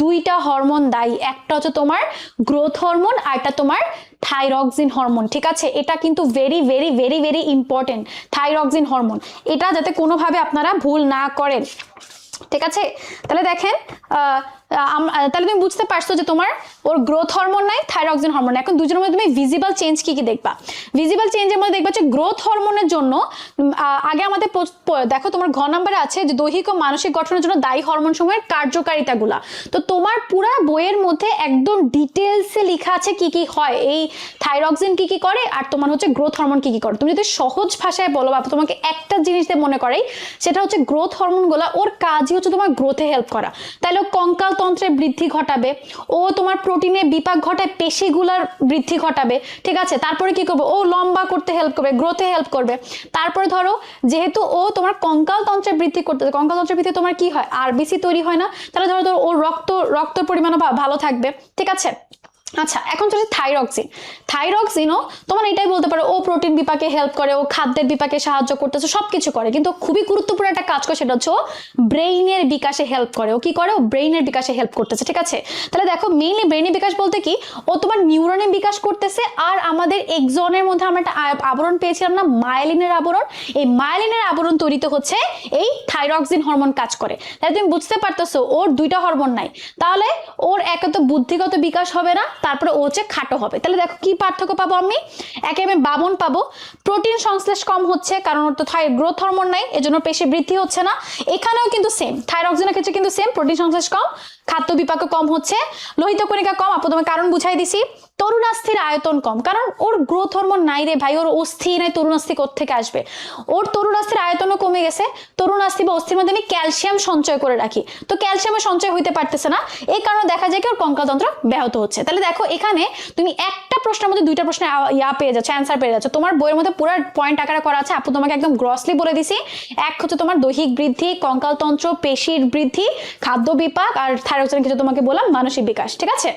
দুইটা হরমোন দায়ী, একটা হচ্ছে তোমার গ্রোথ হরমোন আর একটা তোমার থাইরক্সিন হরমোন, ঠিক আছে। এটা কিন্তু very very very very important, thyroxine hormone, এটা যাতে কোনোভাবে আপনারা ভুল না করেন, ঠিক আছে। তাহলে দেখেন তাহলে তুমি বুঝতে পারছো যে তোমার ওর গ্রোথ হরমোন নাই, থাইরক্সিন হরমোন। এখন দুজনের মধ্যে তুমি ভিজিবল চেঞ্জ কি কি দেখবা, ভিজিবল চেঞ্জের মধ্যে দেখবা যে গ্রোথ হরমোনের জন্য আগে আমাদের দেখো তোমার ঘ নম্বরে আছে যে দৈহিক ও মানসিক গঠনের জন্য দায়ী হরমোন সমূহের কার্যকারিতাগুলা। তো তোমার পুরা বইয়ের মধ্যে একদম ডিটেলসে লেখা আছে কি কি হয়, এই থাইরক্সিন কি কি করে আর তোমার হচ্ছে গ্রোথ হরমোন কি কি করে। তুমি যদি সহজ ভাষায় বলো বা তোমাকে একটা জিনিস দিয়ে মনে করাই, সেটা হচ্ছে গ্রোথ হরমোনগুলা ওর কাজই হচ্ছে তোমার গ্রোথে হেল্প করা, তাহলে কঙ্কাল তন্ত্রের বৃদ্ধি ঘটাবে, ও তোমার প্রোটিনের বিপাক ঘটায় পেশিগুলার বৃদ্ধি ঘটাবে, ঠিক আছে। তারপরে কি করবে, ও লম্বা করতে হেল্প করবে, গ্রোথে হেল্প করবে। তারপরে ধরো যেহেতু ও তোমার কঙ্কাল তন্ত্রের বৃদ্ধি করতেছে, কঙ্কাল তন্ত্রের বৃদ্ধি তোমার কি হয়, আরবিসি তৈরি হয় না, তাহলে ধরো ওর রক্তর পরিমাণও ভালো থাকবে, ঠিক আছে। আচ্ছা, এখন চলছে থাইরক্সিনও তোমার এটাই বলতে পারো ও প্রোটিন বিপাকে হেল্প করে, ও খাদ্যের বিপাকে সাহায্য করতেছে, সবকিছু করে, কিন্তু খুবই গুরুত্বপূর্ণ একটা কাজ করে, সেটা হচ্ছে ও ব্রেইনের বিকাশে হেল্প করে। ও কি করে, ও ব্রেইনের বিকাশে হেল্প করতেছে, ঠিক আছে। তাহলে দেখো মেইনলি ব্রেইনের বিকাশ বলতে কি, ও তোমার নিউরনের বিকাশ করতেছে, আর আমাদের এক্সনের মধ্যে আমরা একটা আবরণ পেয়েছিলাম না, মায়েলিনের আবরণ, এই মায়েলিনের আবরণ তৈরিতে হচ্ছে এই থাইরক্সিন হরমোন কাজ করে। তাহলে তুমি বুঝতে পারতেছো ওর দুইটা হরমোন নাই, তাহলে ওর একে তো বুদ্ধিগত বিকাশ হবে না, তারপরে ও হচ্ছে খাটো হবে। তাহলে দেখো কি পার্থক্য পাবো আমি, একে আমি বামন পাবো, প্রোটিন সংশ্লেষ কম হচ্ছে কারণ ওর তো গ্রোথ হরমোন নাই, এজন্য পেশি বৃদ্ধি হচ্ছে না। এখানেও কিন্তু সেম, থাইরক্সিনের ক্ষেত্রে কিন্তু সেম, প্রোটিন সংশ্লেষ কম, খাদ্য বিপাকও কম হচ্ছে, লোহিত কণিকা কম। আপু তোমাকে কারণ বুঝাই দিছি। তরুণাস্থির আয়তন কম, কারণ ওর গ্রোথ হরমোন নাই রে ভাই, ওর অস্থি নাই, তরুণাস্থি কোত্থেকে আসবে? ওর তরুণাস্থির আয়তনও কমে গেছে। তরুণাস্থি বা অস্থির মধ্যে আমি ক্যালসিয়াম সঞ্চয় করে রাখি, তো ক্যালসিয়ামের সঞ্চয় হইতে পারতেছে না, এই কারণে দেখা যায় কি ওর কঙ্কালতন্ত্র ব্যাহত হচ্ছে। তাহলে দেখো এখানে তুমি একটা প্রশ্নের মধ্যে দুইটা প্রশ্নের পেয়ে যাচ্ছ, অ্যান্সার পেয়ে যাচ্ছ। তোমার বইয়ের মধ্যে পুরো পয়েন্ট আকারে করা আছে, আপু তোমাকে একদম গ্রসলি বলে দিছি। এক হচ্ছে তোমার দৈহিক বৃদ্ধি, কঙ্কালতন্ত্র, পেশির বৃদ্ধি, খাদ্য বিপাক, আর থাইরক্সিনের কিছু তোমাকে বললাম মানসিক বিকাশ, ঠিক আছে?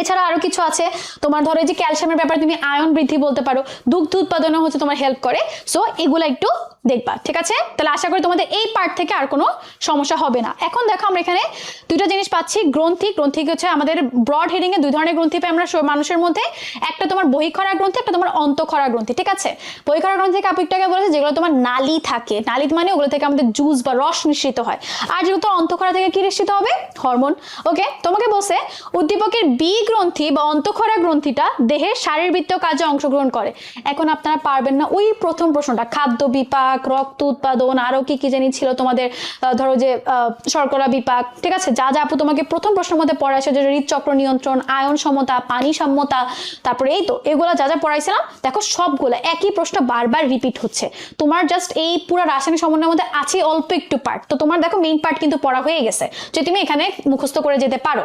এছাড়া আরো কিছু আছে তোমার, ধরো এই যে ক্যালসিয়ামের ব্যাপারে তুমি আয়ন বৃদ্ধি বলতে পারো, দুগ্ধ উৎপাদনে হচ্ছে তোমার হেল্প করে। সো এগুলো একটু দেখবা, ঠিক আছে? তাহলে আশা করি তোমাদের এই পার্ট থেকে আর কোনো সমস্যা হবে না। এখন দেখো আমরা এখানে দুইটা জিনিস পাচ্ছি, গ্রন্থি। গ্রন্থি হচ্ছে আমাদের ব্রড হেডিং এ দুই ধরনের গ্রন্থি পাই আমরা মানুষের মধ্যে, একটা তোমার বহিঃক্ষরা গ্রন্থি, একটা তোমার অন্তঃক্ষরা গ্রন্থি, ঠিক আছে? বহিঃক্ষরা গ্রন্থি থেকে আপু একটু আগে বলেছে যেগুলো তোমার নালী থাকে, নালী মানে ওগুলো থেকে আমাদের জুস বা রস নিঃসৃত হয়। আর যেহেতু অন্তঃক্ষরা থেকে কি নিঃসৃত হবে? হরমোন। ওকে, তোমাকে বলছে উদ্দীপকের বি গ্রন্থি বা অন্তঃক্ষরা গ্রন্থিটা দেহের শারীরবৃত্তীয় কাজে অংশগ্রহণ করে। এখন আপনারা পারবেন না ওই প্রথম প্রশ্নটা, খাদ্য বিপাক, রক্ত উৎপাদন, আরো কি কি জানি ছিল তোমাদের, ধরো যে শর্করা বিপাক, ঠিক আছে? যা যা আপু তোমাকে প্রথম প্রশ্নের মধ্যে পড়াইছে, যে হৃদচক্র নিয়ন্ত্রণ, আয়ন সমতা, পানি সাম্যতা, তারপরে এই তো এগুলা যা যা পড়াইছিলাম, দেখো সবগুলো একই প্রশ্ন বারবার রিপিট হচ্ছে। তোমার জাস্ট এই পুরো রাসায়নিক সমন্বয়ের মধ্যে আছে অল্প একটু পার্ট, তো তোমার দেখো মেইন পার্ট কিন্তু পড়া হয়ে গেছে, যে তুমি এখানে মুখস্থ করে যেতে পারো,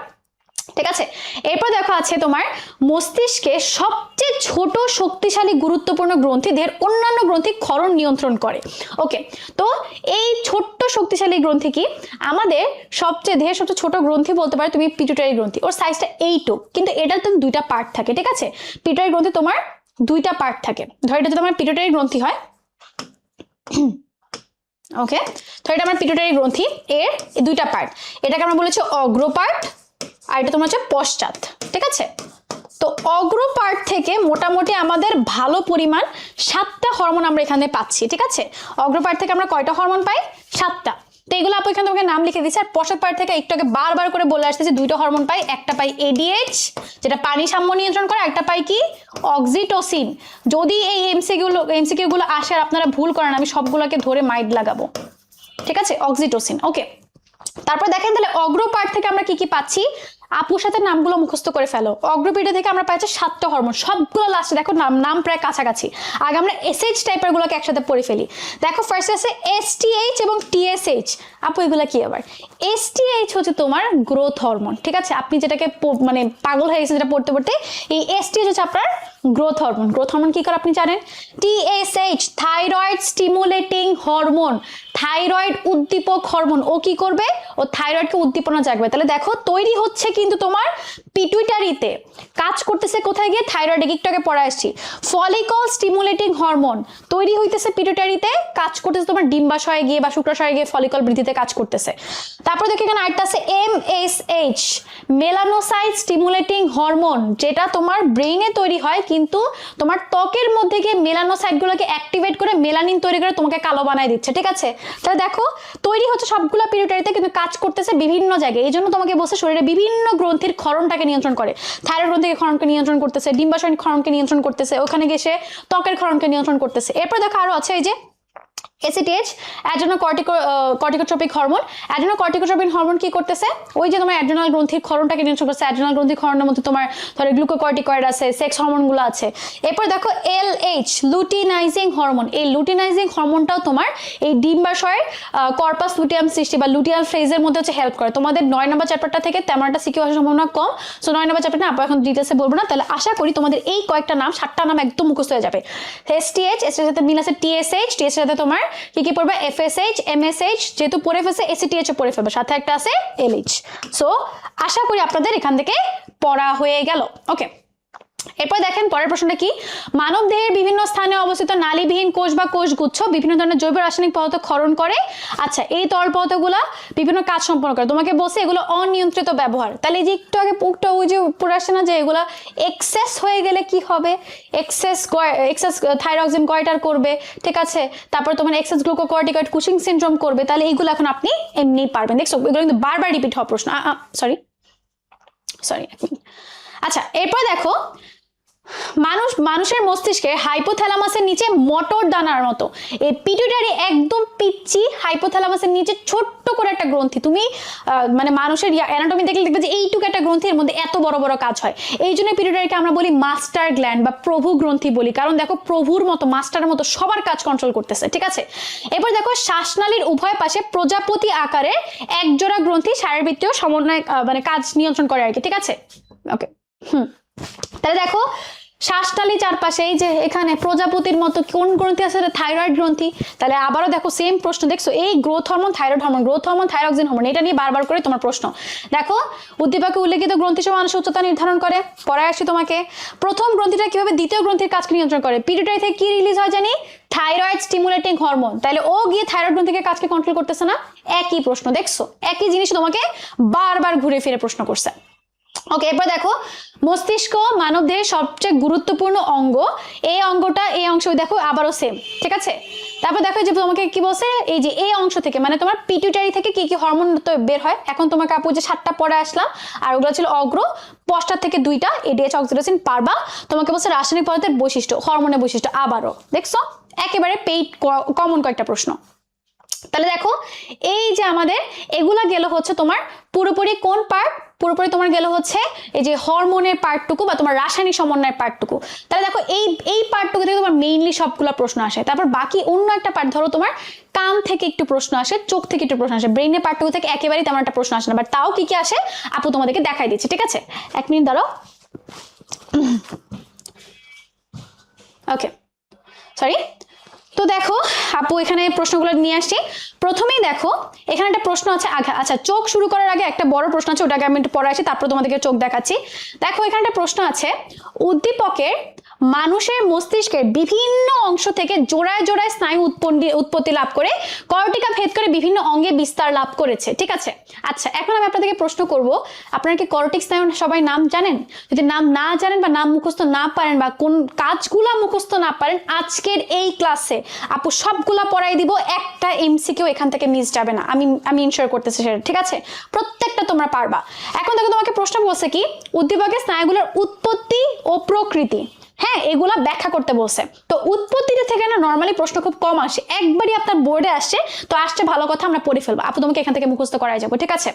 ঠিক আছে? এরপর দেখো আছে তোমার মস্তিষ্কে সবচেয়ে ছোট শক্তিশালী গুরুত্বপূর্ণ গ্রন্থি দেহের অন্যান্য গ্রন্থি ক্ষরণ নিয়ন্ত্রণ করে। ওকে, তো এই ছোট্ট শক্তিশালী গ্রন্থি কি? আমাদের সবচেয়ে দেহের সবচেয়ে ছোট গ্রন্থি বলতে পারো তুমি পিটুইটারি গ্রন্থি, ওর সাইজটা এইটুক, কিন্তু এটার তো দুইটা পার্ট থাকে, ঠিক আছে? পিটুইটারি গ্রন্থি তোমার দুইটা পার্ট থাকে। ধর এটা যদি তোমার পিটুইটারি গ্রন্থি হয়, ওকে, তো এটা আমার পিটুইটারি গ্রন্থি, এর দুইটা পার্ট, এটাকে আমরা বলেছি অগ্র পার্ট, আর এটা তোমার হচ্ছে পশ্চাৎ, ঠিক আছে? তো অগ্র পার্ট থেকে মোটামুটি আমাদের ভালো পরিমাণ 7টা হরমোন আমরা এখানে পাচ্ছি, ঠিক আছে? অগ্র পার্ট থেকে আমরা কয়টা হরমোন পাই? 7টা। তো এগুলো আপু এখানে তোমাকে নাম লিখে দিচ্ছি। আর পশ্চাৎ পার্ট থেকে একটু আগে বারবার করে বলে আসতেছি, দুইটা হরমোন পাই, একটা পাই এডিএইচ যেটা পানি সাম্য নিয়ন্ত্রণ করে, একটা পাই কি? অক্সিটোসিন। যদি এই এমসিকিউ গুলো আসে আর আপনারা ভুল করেন, আমি সবগুলোকে ধরে মাইট লাগাবো, ঠিক আছে? অক্সিটোসিন। ওকে, তারপর দেখেন তাহলে অগ্র পার্ট থেকে আমরা কি কি পাচ্ছি, আপুর সাথে নামগুলো মুখস্থ করে ফেলো। অগ্রপিঠে থেকে আমরা পাচ্ছি 7টা হরমোন, সবগুলো লাস্টে দেখো নাম প্রায় কাছাকাছি। আগে আমরা এসএইচ টাইপের গুলোকে একসাথে পড়ে ফেলি। দেখো ফার্স্ট আছে এসটিএইচ এবং টিএসএইচ। আপু এগুলা কি আবার? এসটিএইচ হচ্ছে তোমার গ্রোথ হরমোন, ঠিক আছে? আপনি যেটাকে মানে পাগল হয়ে গেছে যেটা পড়তে পড়তে, এই এসটিএইচ হচ্ছে আপনার গ্রোথ হরমোন। গ্রোথ হরমোন কি করে আপনি জানেন? TSH thyroid stimulating hormone, thyroid উদ্দীপক হরমোন। ও কি করবে? ও থাইরয়েডকে উদ্দীপনা জাগবে। তাহলে দেখো তৈরি হচ্ছে কিন্তু তোমার পিটুইটারিতে, কাজ করতেছে কোথায় গিয়ে? থাইরয়েড। একটু আগে পড়া আসছি। ফলিকল স্টিমুলেটিং হরমোন তৈরি হইতেছে পিটুইটারিতে, কাজ করতেছে তোমার ডিম্বাশয়ে গিয়ে বা শুক্রাশয়ে গিয়ে ফলিকল বৃদ্ধিতে কাজ করতেছে। তারপর দেখো এখানে আরেকটা আছে এমএসএইচ মেলানোসাইট স্টিমুলেটিং হরমোন, যেটা তোমার ব্রেইনে তৈরি হয় কিন্তু তোমার ত্বকের মধ্যে গিয়ে মেলানোসাইট গুলোকে অ্যাক্টিভেট করে মেলানিন তৈরি করে তোমাকে কালো বানায় দিচ্ছে, ঠিক আছে? তাহলে দেখো তৈরি হচ্ছে সবগুলো পিটুইটারিতে, কিন্তু কাজ করতেছে বিভিন্ন জায়গায়। এই জন্য তোমাকে বলছে শরীরে বিভিন্ন গ্রন্থির ক্ষরণটাকে নিয়ন্ত্রণ করে। থাইরয়েড গ্রন্থির ক্ষরণকে নিয়ন্ত্রণ করতেছে, ডিম্বাশয়ের ক্ষরণকে নিয়ন্ত্রণ করতেছে, ওখানে গিয়ে সে ত্বকের ক্ষরণকে নিয়ন্ত্রণ করতেছে। এরপর দেখো আরো আছে এই যে এসিটিএইচ অ্যাড্রেনোকর্টিকোট্রপিক হরমোন। অ্যাড্রেনোকর্টিকোট্রপিক হরমোন কি করতেছে? ওই যে তোমার অ্যাড্রেনাল গ্রন্থির ক্ষরণটাকে নিয়ন্ত্রণ করছে। অ্যাড্রেনাল গ্রন্থির ক্ষরণের মধ্যে তোমার ধরো গ্লুকোকর্টিকয়েড আছে, সেক্স হরমোনগুলো আছে। এরপর দেখো এলএইচ লুটিনাইজিং হরমোন। এই লুটিনাইজিং হরমোনটাও তোমার এই ডিম্বাশয়ের কর্পাস লুটিয়াম সৃষ্টি বা লুটিয়াল ফেজের মধ্যে হচ্ছে হেল্প করে। তোমাদের 9 নম্বর চ্যাপ্টারটা থেকে তেমন একটা সিকিউ আসার সম্ভাবনা কম। সো 9 নম্বর চ্যাপ্টারটা আপু এখন ডিটেলসে বলবো না। তাহলে আশা করি তোমাদের এই কয়েকটা নাম, 7টা নাম একদম মুখস্থ হয়ে যাবে। এসটিএইচ, এর সাথে মিল আছে টিএসএইচ, টিএস এর সাথে তোমার কি কি পড়বে? এফএসএইচ, এমএসএইচ, যেহেতু পড়ে ফেলছে এসিটিএইচ ও পড়ে ফেলবে, সাথে একটা আছে এলএইচ। সো আশা করি আপনাদের এখান থেকে পড়া হয়ে গেল। ওকে, এরপর দেখেন পরের প্রশ্নটা কি? মানব দেহের বিভিন্ন স্থানে অবস্থিত নালীবিহীন কোষ বা কোষগুচ্ছ বিভিন্ন ধরনের জৈব রাসায়নিক পদার্থ ক্ষরণ করে। আচ্ছা, এই তরল পদার্থগুলা বিভিন্ন কাজ সম্পন্ন করে। তোমাকে বলছে এগুলো অনিয়ন্ত্রিত ব্যবহার। তাহলে এই যে একটু আগে ওই যে পড়ে আসছে না যে এগুলা এক্সেস হয়ে গেলে কি হবে? এক্সেস থাইরক্সিন গয়টার করবে, ঠিক আছে? তারপর তোমার এক্সেস গ্লুকোকর্টিকয়েড কুশিং সিনড্রোম করবে। তাহলে এইগুলো এখন আপনি এমনি পারবেন। দেখছো এগুলো কিন্তু বারবার রিপিট হওয়া প্রশ্ন। সরি আচ্ছা এরপর দেখো মানুষের মস্তিষ্কে হাইপোথ্যালামাসের নিচে মটর দানার মতো এই পিটুইটারি একদম পিচ্চি হাইপোথ্যালামাসের নিচে ছোট্ট করে একটা গ্রন্থি। তুমি মানে মানুষের অ্যানাটমি দেখলে দেখবে যে এইটুকু একটা গ্রন্থির মধ্যে এত বড় বড় কাজ হয়। এই জন্য পিটুইটারিকে আমরা বলি মাস্টার গ্ল্যান্ড বা প্রভু গ্রন্থি বলি, কারণ দেখো প্রভুর মতো মাস্টারের মতো সবার কাজ কন্ট্রোল করতেছে, ঠিক আছে। এরপর দেখো শ্বাসনালীর উভয় পাশে প্রজাপতি আকারে একজোড়া গ্রন্থি শারীরবৃত্তীয় সমন্বয় মানে কাজ নিয়ন্ত্রণ করে আর কি, ঠিক আছে। ওকে তাহলে দেখো শ্বাসনালী চারপাশে এই যে এখানে প্রজাপতির মতো কোন গ্রন্থি আছে? থাইরয়েড গ্রন্থি। তাহলে আবারও দেখো সেম প্রশ্ন, দেখছো এই growth hormone, thyroid hormone, growth hormone, thyroxine hormone, এটা নিয়ে বারবার করে তোমার প্রশ্ন। দেখো উদ্দীপকে উল্লেখিত গ্রন্থি সহ মানুষের উচ্চতা নির্ধারণ করে। পরে আসি তোমাকে প্রথম গ্রন্থিটা কিভাবে দ্বিতীয় গ্রন্থির কাজকে নিয়ন্ত্রণ করে। পিটুইটারি থেকে কি রিলিজ হয় জানি? Thyroid stimulating hormone. তাহলে ও গিয়ে থাইরয়েড গ্রন্থিকে কাজকে কন্ট্রোল করতেছে না? একই প্রশ্ন, দেখছো একই জিনিস তোমাকে বারবার ঘুরে ফিরে প্রশ্ন করছে। ওকে এরপর দেখো মস্তিষ্ক মানবদেহের সবচেয়ে গুরুত্বপূর্ণ অঙ্গ। এই অঙ্গটা এই অংশ দেখো আবারও সেম, ঠিক আছে। তারপর দেখো যে তোমাকে কি বলছে, এই যে এই অংশ থেকে মানে তোমার পিটুইটারি থেকে কি কি হরমোন তো বের হয়। এখন তোমাকে আপু যে 7টা পড়ে আসলাম, আর ওগুলো ছিল অগ্র, পশ্চাৎ থেকে 2টা এডিএইচ অক্সিটোসিন পারবা। তোমাকে বলছে রাসায়নিক পদার্থের বৈশিষ্ট্য, হরমোনের বৈশিষ্ট্য। আবারও দেখছো একেবারে পেইড কমন কয়েকটা প্রশ্ন। তাহলে দেখো এই যে আমাদের এগুলা গেল হচ্ছে তোমার পুরোপুরি কোন পার্ট? পুরোপুরি তোমার গেল হচ্ছে এই যে হরমোনের পার্টটুকু বা তোমার রাসায়নিক সমন্বয়ের পার্টটুকু। তাহলে দেখো এই পার্টটুকু থেকে তোমার মেইনলি সবগুলা প্রশ্ন আসে। তারপর বাকি অন্য একটা পার্ট ধরো তোমার কান থেকে একটু প্রশ্ন আসে, চোখ থেকে একটু প্রশ্ন আসে, ব্রেইনের পার্টটুকু থেকে একেবারেই তেমন একটা প্রশ্ন আসে না, বাট তাও কি কি আসে আপু তোমাদেরকে দেখাই দিচ্ছি, ঠিক আছে। 1 মিনিট দাঁড়াও। ওকে সরি। তো দেখো আপু এখানে প্রশ্নগুলো নিয়ে আসছি। প্রথমেই দেখো এখানে একটা প্রশ্ন আছে আচ্ছা চোখ শুরু করার আগে একটা বড় প্রশ্ন আছে, ওটাকে আমি একটু পরে আসি, তারপর তোমাদেরকে চোখ দেখাচ্ছি। দেখো এখানে একটা প্রশ্ন আছে, উদ্দীপকের মানুষের মস্তিষ্কের বিভিন্ন অংশ থেকে জোড়ায় জোড়ায় স্নায়ু উৎপত্তি লাভ করে কর্টিকা ভেদ করে বিভিন্ন অঙ্গে বিস্তার লাভ করেছে, ঠিক আছে। আচ্ছা এখন আমি আপনাদেরকে প্রশ্ন করব, আপনারা কি কর্টিক স্নায়ুর সবাই নাম জানেন? যদি নাম না জানেন বা নাম মুখস্থ না পারেন বা কোন কাজগুলা মুখস্থ না পারেন, আজকের এই ক্লাসে আপু সবগুলা পড়াই দিব, একটা এমসিকিউ এখান থেকে মিস যাবে না, আমি ইনশিওর করতেছি সেটা, ঠিক আছে। প্রত্যেকটা তোমরা পারবা। এখন দেখো তোমাকে প্রশ্ন বলছে কি, উদ্দীপকের স্নায়ুগুলোর উৎপত্তি ও প্রকৃতি, হ্যাঁ এগুলা ব্যাখ্যা করতে বলছে। তো উৎপত্তিটা থেকে না নর্মালি প্রশ্ন খুব কম আসে, একবারই আপনার বোর্ডে আসছে, তো আসছে ভালো কথা, আমরা পড়ে ফেলবো আপু, তোমাকে এখান থেকে মুখস্থ করাই যাবো, ঠিক আছে।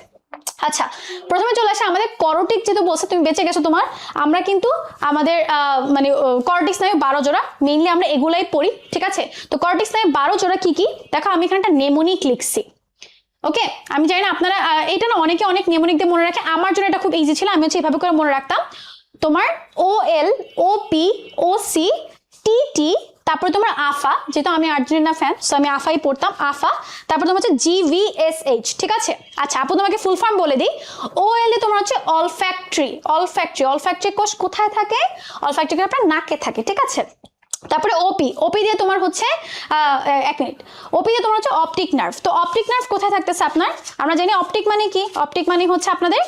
আচ্ছা প্রথমে চলে আসে আমাদের করটিক, যেহেতু বলছে তুমি বেঁচে গেছো তোমার, আমরা কিন্তু আমাদের মানে করটিক স্নায়ু 12 জোড়া, মেইনলি আমরা এগুলাই পড়ি, ঠিক আছে। তো করটিক স্নায়ু 12 জোড়া কি কি দেখো, আমি এখানে একটা নেমোনিক লিখছি। ওকে আমি জানি না আপনারা এটা না অনেকে অনেক নেমোনিক দিয়ে মনে রাখে, আমার জন্য এটা খুব ইজি ছিল, আমি হচ্ছে এইভাবে করে মনে রাখতাম। তোমার OL OP OC TT, তারপরে তোমার আফা, যেহেতু আমি আর্জেন্টিনা ফ্যান সো আমি আফাই পড়তাম, আফা। তারপর তোমার হচ্ছে GVSH, ঠিক আছে। আচ্ছা আপু তোমাকে ফুল ফর্ম বলে দিই, OL এ তোমার হচ্ছে অলফ্যাক্টরি কোষ কোথায় থাকে? অলফ্যাক্টরি আপনার নাকে থাকে, ঠিক আছে। তারপরে ওপি দিয়ে তোমার হচ্ছে 1 মিনিট, ওপি দিয়ে তোমার হচ্ছে অপটিক নার্ভ। তো অপটিক নার্ভ কোথায় থাকতেছে আপনার? আমরা জানি অপটিক মানে কি, অপটিক মানে হচ্ছে আপনাদের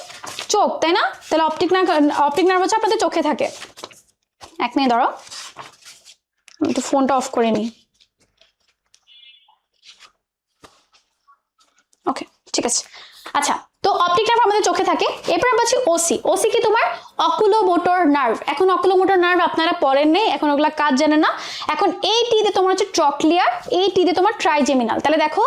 চোখ, তাই না? তাহলে অপটিক নার্ভ হচ্ছে আপনাদের চোখে থাকে। 1 মিনিট ধরো, আমি একটু ফোনটা অফ করে নিই। ওকে ঠিক আছে। আচ্ছা তো অপটিক নার্ভ আমাদের চোখে থাকে। এরপর আমরা পাচ্ছি ওসি কি তোমার অকুলোমোটর নার্ভ। এখন অকুলোমোটর নার্ভ আপনারা পড়েন নেই, এখন ওগুলা কাজ জানে না। এখন এই টি দিয়ে তোমার হচ্ছে ট্রক্লিয়ার, এই টি দিয়ে তোমার ট্রাইজেমিনাল। তাহলে দেখো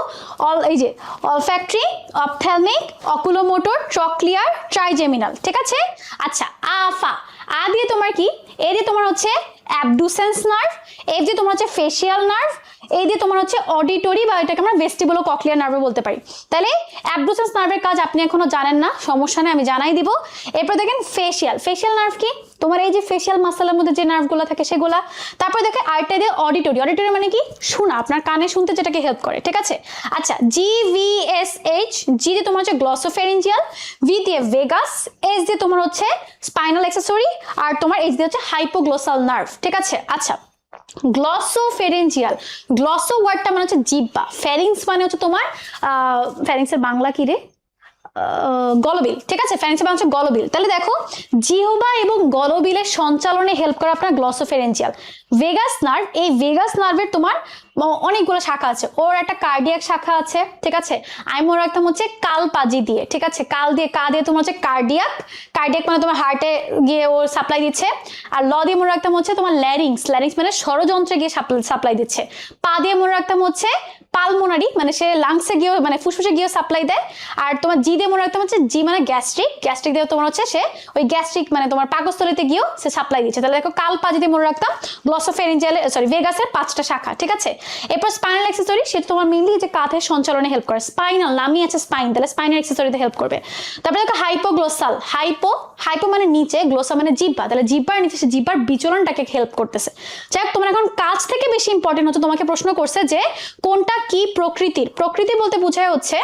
এই যে olfactory, ophthalmic, oculomotor, trochlear, trigeminal, ঠিক আছে। আচ্ছা আফা, আ দিয়ে তোমার কি, এ দিয়ে তোমার হচ্ছে অ্যাবডুসেন্স নার্ভ, এফ দিয়ে তোমার হচ্ছে ফেশিয়াল নার্ভ, এই দিয়ে তোমার হচ্ছে অডিটরি বা এটাকে আমরা ভেস্টিবুলো কক্লিয়ার নার্ভ বলতে পারি। তাহলে অ্যাবডুসেন্স নার্ভের কাজ আপনি এখনো জানেন না, সমস্যা নেই আমি জানাই দিব। এরপর দেখেন ফেশিয়াল নার্ভ কি, তোমার এই যে ফেশিয়াল মাসেলের মধ্যে যে নার্ভগুলো থাকে সেগুলা। তারপর দেখে আরেকটা দিয়ে অডিটরি মানে কি, শোনা, আপনার কানে শুনতে যেটাকে হেল্প করে, ঠিক আছে। আচ্ছা GVSH, জি দিয়ে তোমার হচ্ছে গ্লসোফেরিঞ্জিয়াল, ভি দিয়ে ভেগাস, এস দিয়ে তোমার হচ্ছে স্পাইনাল অ্যাক্সেসরি, আর তোমার এইচ দিয়ে হচ্ছে হাইপোগ্লোসাল নার্ভ, ঠিক আছে। আচ্ছা গ্লসোফেরেঞ্জিয়াল, গ্লসো ওয়ার্ডটা মানে হচ্ছে জিহ্বা, ফেরিংস মানে হচ্ছে তোমার ফেরিংসের বাংলা কি রে, গলবিল, ঠিক আছে, ফ্যারেঞ্জিয়াল মানে হচ্ছে গলবিল। তাহলে দেখো জিহ্বা এবং গলবিলের সঞ্চালনে হেল্প করে আপনার গ্লসোফেরেঞ্জিয়াল। ভেগাস নার্ভ, এই ভেগাস নার্ভের তোমার অনেকগুলো শাখা আছে, ওর একটা কার্ডিয়াক শাখা আছে, ঠিক আছে। আমি মনে রাখতাম হচ্ছে কালপাজি দিয়ে, ঠিক আছে, কাল দিয়ে, কা দিয়ে তোমার হচ্ছে কার্ডিয়াক, কার্ডিয়াক মানে তোমার হার্টে গিয়ে ওর সাপ্লাই দিচ্ছে। আর ল দিয়ে মনে রাখতাম হচ্ছে তোমার ল্যারিংস, ল্যারিংস মানে ষড়যন্ত্রে গিয়ে সাপ্লাই দিচ্ছে। পা দিয়ে মনে রাখতাম হচ্ছে পালমোনারি, মানে সে লাংসে গিয়ে মানে ফুসফুসে গিয়ে সাপ্লাই দেয়। আর তোমার জি দিয়ে মনে রাখতাম হচ্ছে জি মানে গ্যাস্ট্রিক, গ্যাস্ট্রিক দিয়ে তোমার হচ্ছে সে ওই গ্যাস্ট্রিক মানে তোমার পাকস্থলীতে গিয়েও সে সাপ্লাই দিচ্ছে। তাহলে দেখো কালপাজি দিয়ে মনে রাখতাম গ্লসোফেরেঞ্জিয়াল সরি ভেগাসের 5টা শাখা, ঠিক আছে। এরপর স্পাইনাল অ্যাক্সেসরি, সেটা তোমার মেইনলি যে কাঁধের সঞ্চালনে হেল্প করে। স্পাইনাল নামই আছে স্পাইন, তাহলে স্পাইনাল অ্যাক্সেসরিতে হেল্প করবে। তারপরে দেখো হাইপোগ্লোসাল, হাইপো মানে নিচে, গ্লোসা মানে জিহ্বা, তাহলে জিহ্বার নিচে সে জিহ্বার বিচলনটাকে হেল্প করতেছে। যাই হোক, তোমার এখন কাজ থেকে বেশি ইম্পর্টেন্ট হচ্ছে, তোমাকে প্রশ্ন করছে যে কোনটা কি প্রকৃতির। প্রকৃতি বলতে বোঝায় হচ্ছে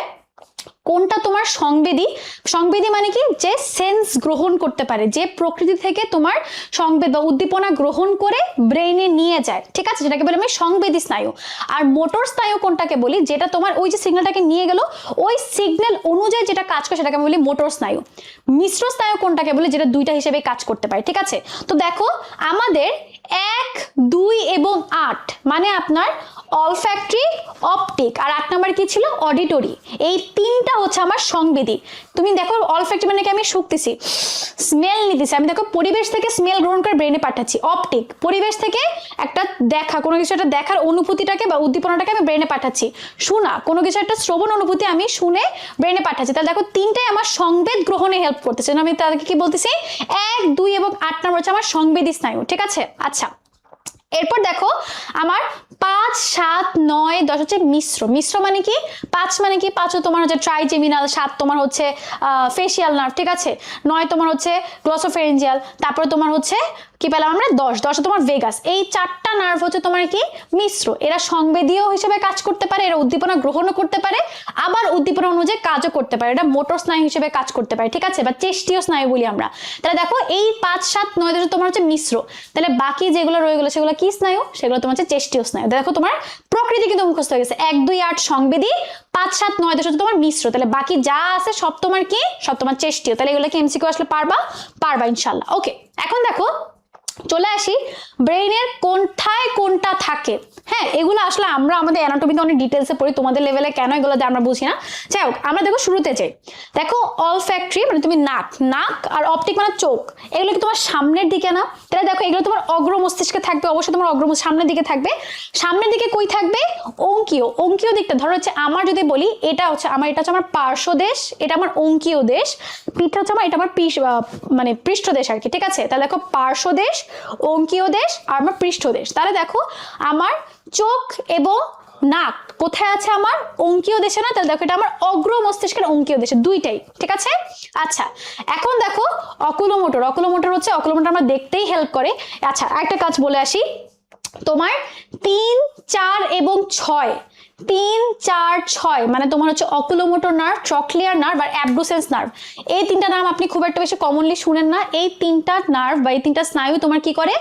কোনটা তোমার সংবেদী। সংবেদী মানে কি, যে সেন্স গ্রহণ করতে পারে, যে প্রকৃতি থেকে তোমার সংবেদ বা উদ্দীপনা গ্রহণ করে ব্রেইনে নিয়ে যায়, ঠিক আছে, যেটাকে বলি আমি সংবেদী স্নায়ু। আর মোটর স্নায়ু কোনটাকে বলি, যেটা তোমার ওই যে সিগন্যালটাকে নিয়ে গেল ওই সিগন্যাল অনুযায়ী যেটা কাজ করে সেটাকে বলি মোটর স্নায়ু। মিশ্র স্নায়ু কোনটাকে বলি, যেটা দুইটা হিসেবে কাজ করতে পারে, ঠিক আছে। তো দেখো আমাদের 1, 2 এবং 8 মানে আপনার অলফ্যাক্টরি, অপটিক, আর 8 নাম্বার কি ছিল অডিটরি, এই তিনটা হচ্ছে আমার সংবেদী। তুমি দেখো অলফ্যাক্টরি মানে কি, আমি শুকতেছি, স্মেল নিতেছি, আমি দেখো পরিবেশ থেকে স্মেল গ্রহণ করে ব্রেনে পাঠাচ্ছি। অপটিক, পরিবেশ থেকে একটা দেখা, কোনো কিছু একটা দেখার অনুভূতিটাকে বা উদ্দীপনাটাকে আমি ব্রেনে পাঠাচ্ছি। শোনা, কোনো কিছু একটা শ্রবণ অনুভূতি আমি শুনে ব্রেনে পাঠাচ্ছি। তাহলে দেখো তিনটাই আমার সংবেদ গ্রহণে হেল্প করতেছে। আমি তাদেরকে কি বলতেছি, 1, 2 এবং 8 নাম্বার হচ্ছে আমার সংবেদী স্নায়ু, ঠিক আছে। আচ্ছা, এরপর দেখো আমার 5, 7, 9, 10 হচ্ছে মিশ্র। মিশ্র মানে কি, 5 মানে কি, 5 তোমার হচ্ছে ট্রাইজেমিনাল, 7 তোমার হচ্ছে ফেসিয়াল নার্ভ, ঠিক আছে, 9 তোমার হচ্ছে গ্লসোফেরেঞ্জিয়াল, তারপরে তোমার হচ্ছে কি পেলাম আমরা 10 তোমার ভেগাস। এই 4টা নার্ভ হচ্ছে তোমার কি মিশ্র। এরা সংবেদীয় হিসেবে কাজ করতে পারে, এরা উদ্দীপনা গ্রহণও করতে পারে, আবার উদ্দীপনা অনুযায়ী কাজও করতে পারে। এটা মোটর স্নায়ু হিসেবে কাজ করতে পারে, ঠিক আছে, বা চেষ্টীয় স্নায়ু বলি আমরা। তাহলে দেখো এই 5, 7, 9, 10 তোমার হচ্ছে মিশ্র। তাহলে বাকি যেগুলো রয়ে গেলো সেগুলো কি স্নায়ু, সেগুলো তোমার হচ্ছে চেষ্টীয় স্নায়ু। দেখো তোমার প্রকৃতি কিন্তু মুখস্থ হয়ে গেছে, 1, 2, 8 সংবেদী, 5, 7, 9, 10 তোমার মিশ্র। তাহলে বাকি যা আছে সব তোমার কি, সব তোমার চেষ্টীয়। তাহলে এগুলো কি এমসিকিউ আসলে পারবা ইনশাল্লাহ। ওকে, এখন দেখো চলে আসি ব্রেইনের কোনটায় কোনটা থাকে। হ্যাঁ, এগুলো আসলে আমরা আমাদের অ্যানাটমিতে অনেক ডিটেলসে পড়ি, তোমাদের লেভেলে কেন এগুলো আমরা বুঝি না। যাই হোক, আমরা দেখো শুরুতে যাই। দেখো অলফ্যাক্টরি মানে তুমি নাক, আর অপটিক মানে চোখ, এগুলো কি তোমার সামনের দিকে না? তাহলে দেখো এগুলো তোমার অগ্র মস্তিষ্কে থাকবে, অবশ্যই তোমার সামনের দিকে থাকবে। সামনের দিকে কই থাকবে, অঙ্কীয় দিকটা। ধরো হচ্ছে আমার যদি বলি এটা হচ্ছে আমার পার্শ্বদেশ, এটা আমার অঙ্কীয় দেশ, পিঠটা হচ্ছে এটা আমার মানে পৃষ্ঠদেশ আর কি, ঠিক আছে। তাহলে দেখো পার্শ্বদেশ, অঙ্কীয় দেশ আর আমার পৃষ্ঠদেশ। তাহলে দেখো আমার চোখ এবং নাক কোথায় আছে, আমার অঙ্কীয় দেশে না? তাহলে দেখো এটা আমার অগ্র মস্তিষ্কের অঙ্কীয় দেশে, দুইটাই, ঠিক আছে। আচ্ছা, এখন দেখো অকুলোমোটর হচ্ছে অকুলোমোটর আমরা দেখতেই হেল্প করে। আচ্ছা, একটা কাজ বলে আসি, তোমার 3, 4 এবং 6, 3, 4, 6 মানে তোমার হচ্ছে অকুলোমোটর নার্ভ, ট্রক্লিয়ার নার্ভ আর অ্যাবডুসেন্স নার্ভ। এই তিনটা নাম আপনি খুব একটা বেশি কমনলি শুনেন না। এই তিনটা নার্ভ বা এই তিনটা স্নায়ু তোমার কি করে,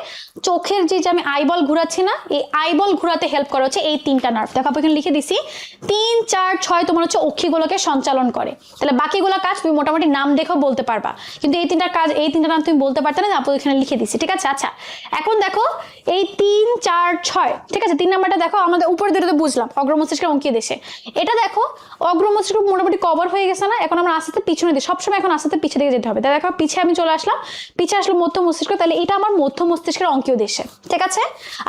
চোখের যে আমি আইবল ঘুরাচ্ছি না, এই আইবল ঘুরাতে হেল্প করে হচ্ছে এই তিনটা নার্ভ। দেখো এখানে লিখে দিছি 3, 4, 6 তোমার হচ্ছে অক্ষিগুলোকে সঞ্চালন করে। তাহলে বাকিগুলো কাজ তুমি মোটামুটি নাম দেখেও বলতে পারবা, কিন্তু এই তিনটা নাম তুমি বলতে পারতে না, আপু এখানে লিখে দিছি, ঠিক আছে। আচ্ছা, এখন দেখো এই 3, 4, 6, ঠিক আছে। 3 নাম্বারটা দেখো আমাদের উপরে দুটো তো বুঝলাম, অগ্রমস্তিষ্কের অঙ্কীয় দেশে। এটা দেখো অগ্রমস্তিষ্ক মোটামুটি কভার হয়ে গেছে না? এখন আমরা আস্তে আস্তে পিছনে দিই, সবসময় এখন আস্তে আস্তে পিছিয়ে দিকে যেতে হবে। তাহলে দেখো পিছিয়ে আমি চলে আসলাম, পিছিয়ে আসলো মধ্য মস্তিষ্ক, তাহলে এটা আমার মধ্য মস্তিষ্কের অঙ্কীয় দেশে, ঠিক আছে।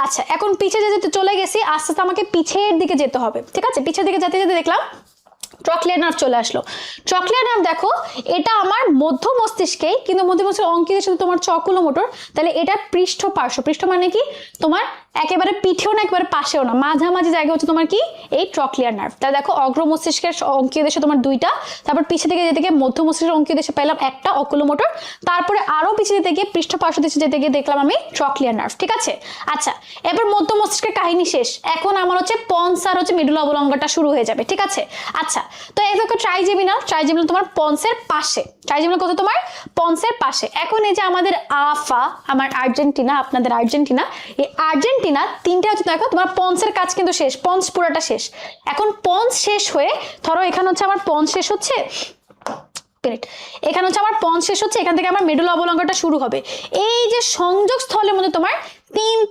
আচ্ছা, এখন পিছিয়ে যেতে চলে গেছি, আস্তে আস্তে আমাকে পিছের দিকে যেতে হবে, ঠিক আছে। পিছের দিকে যেতে যেতে দেখলাম ট্রক্লিয়ার নার্ভ চলে আসলো। ট্রক্লিয়ার নার্ভ দেখো এটা আমার মধ্য মস্তিষ্কেই, কিন্তু মধ্য মস্তিষ্কের অঙ্কীয় দেশে তোমার অকুলোমোটর। তাহলে এটা পৃষ্ঠ মানে কি, তোমার একেবারে পিঠেও না একেবারে পাশেও না, মাঝামাঝি জায়গা হচ্ছে তোমার কি এই ট্রক্লিয়ার নার্ভ। তাহলে দেখো অগ্র মস্তিষ্কের অঙ্কীয় দেশে তোমার 2টা, তারপর পিছিয়ে থেকে যেতে গিয়ে মধ্য মস্তিষ্কের অঙ্কীয় দেশে পেলাম 1টা অকুলোমোটর, তারপরে আরো পিছিয়ে যেতে গিয়ে পার্শ্ব দেশে যেতে গিয়ে দেখলাম আমি ট্রক্লিয়ার নার্ভ, ঠিক আছে। আচ্ছা, এবার মধ্য মস্তিষ্কের কাহিনী শেষ, এখন আমার হচ্ছে পন্স আর হচ্ছে মেডুলা অবলঙ্গটা শুরু হয়ে যাবে, ঠিক আছে। আচ্ছা, তো এই দেখো ট্রাইজেমিনাল তোমার পন্সের পাশে, ট্রাইজেমিনাল কত তোমার পন্সের পাশে। এখন এই যে আমাদের আফা, আমার আর্জেন্টিনা, আপনাদের আর্জেন্টিনা, এই আর্জেন্টিনা তিনটা হচ্ছে দেখো তোমার পন্সের কাজ কিন্তু শেষ, পন্স পুরোটা শেষ। এখন পন্স শেষ হয়ে ধরো এখানে হচ্ছে আমার পন্স শেষ হচ্ছে, মিনিট, এখানে হচ্ছে আমার পঞ্চ শেষ হচ্ছে, এখান থেকে আমার মেডুলা অবলঙ্গটা শুরু হবে। এই যে সংযোগ স্থলের মধ্যে তোমার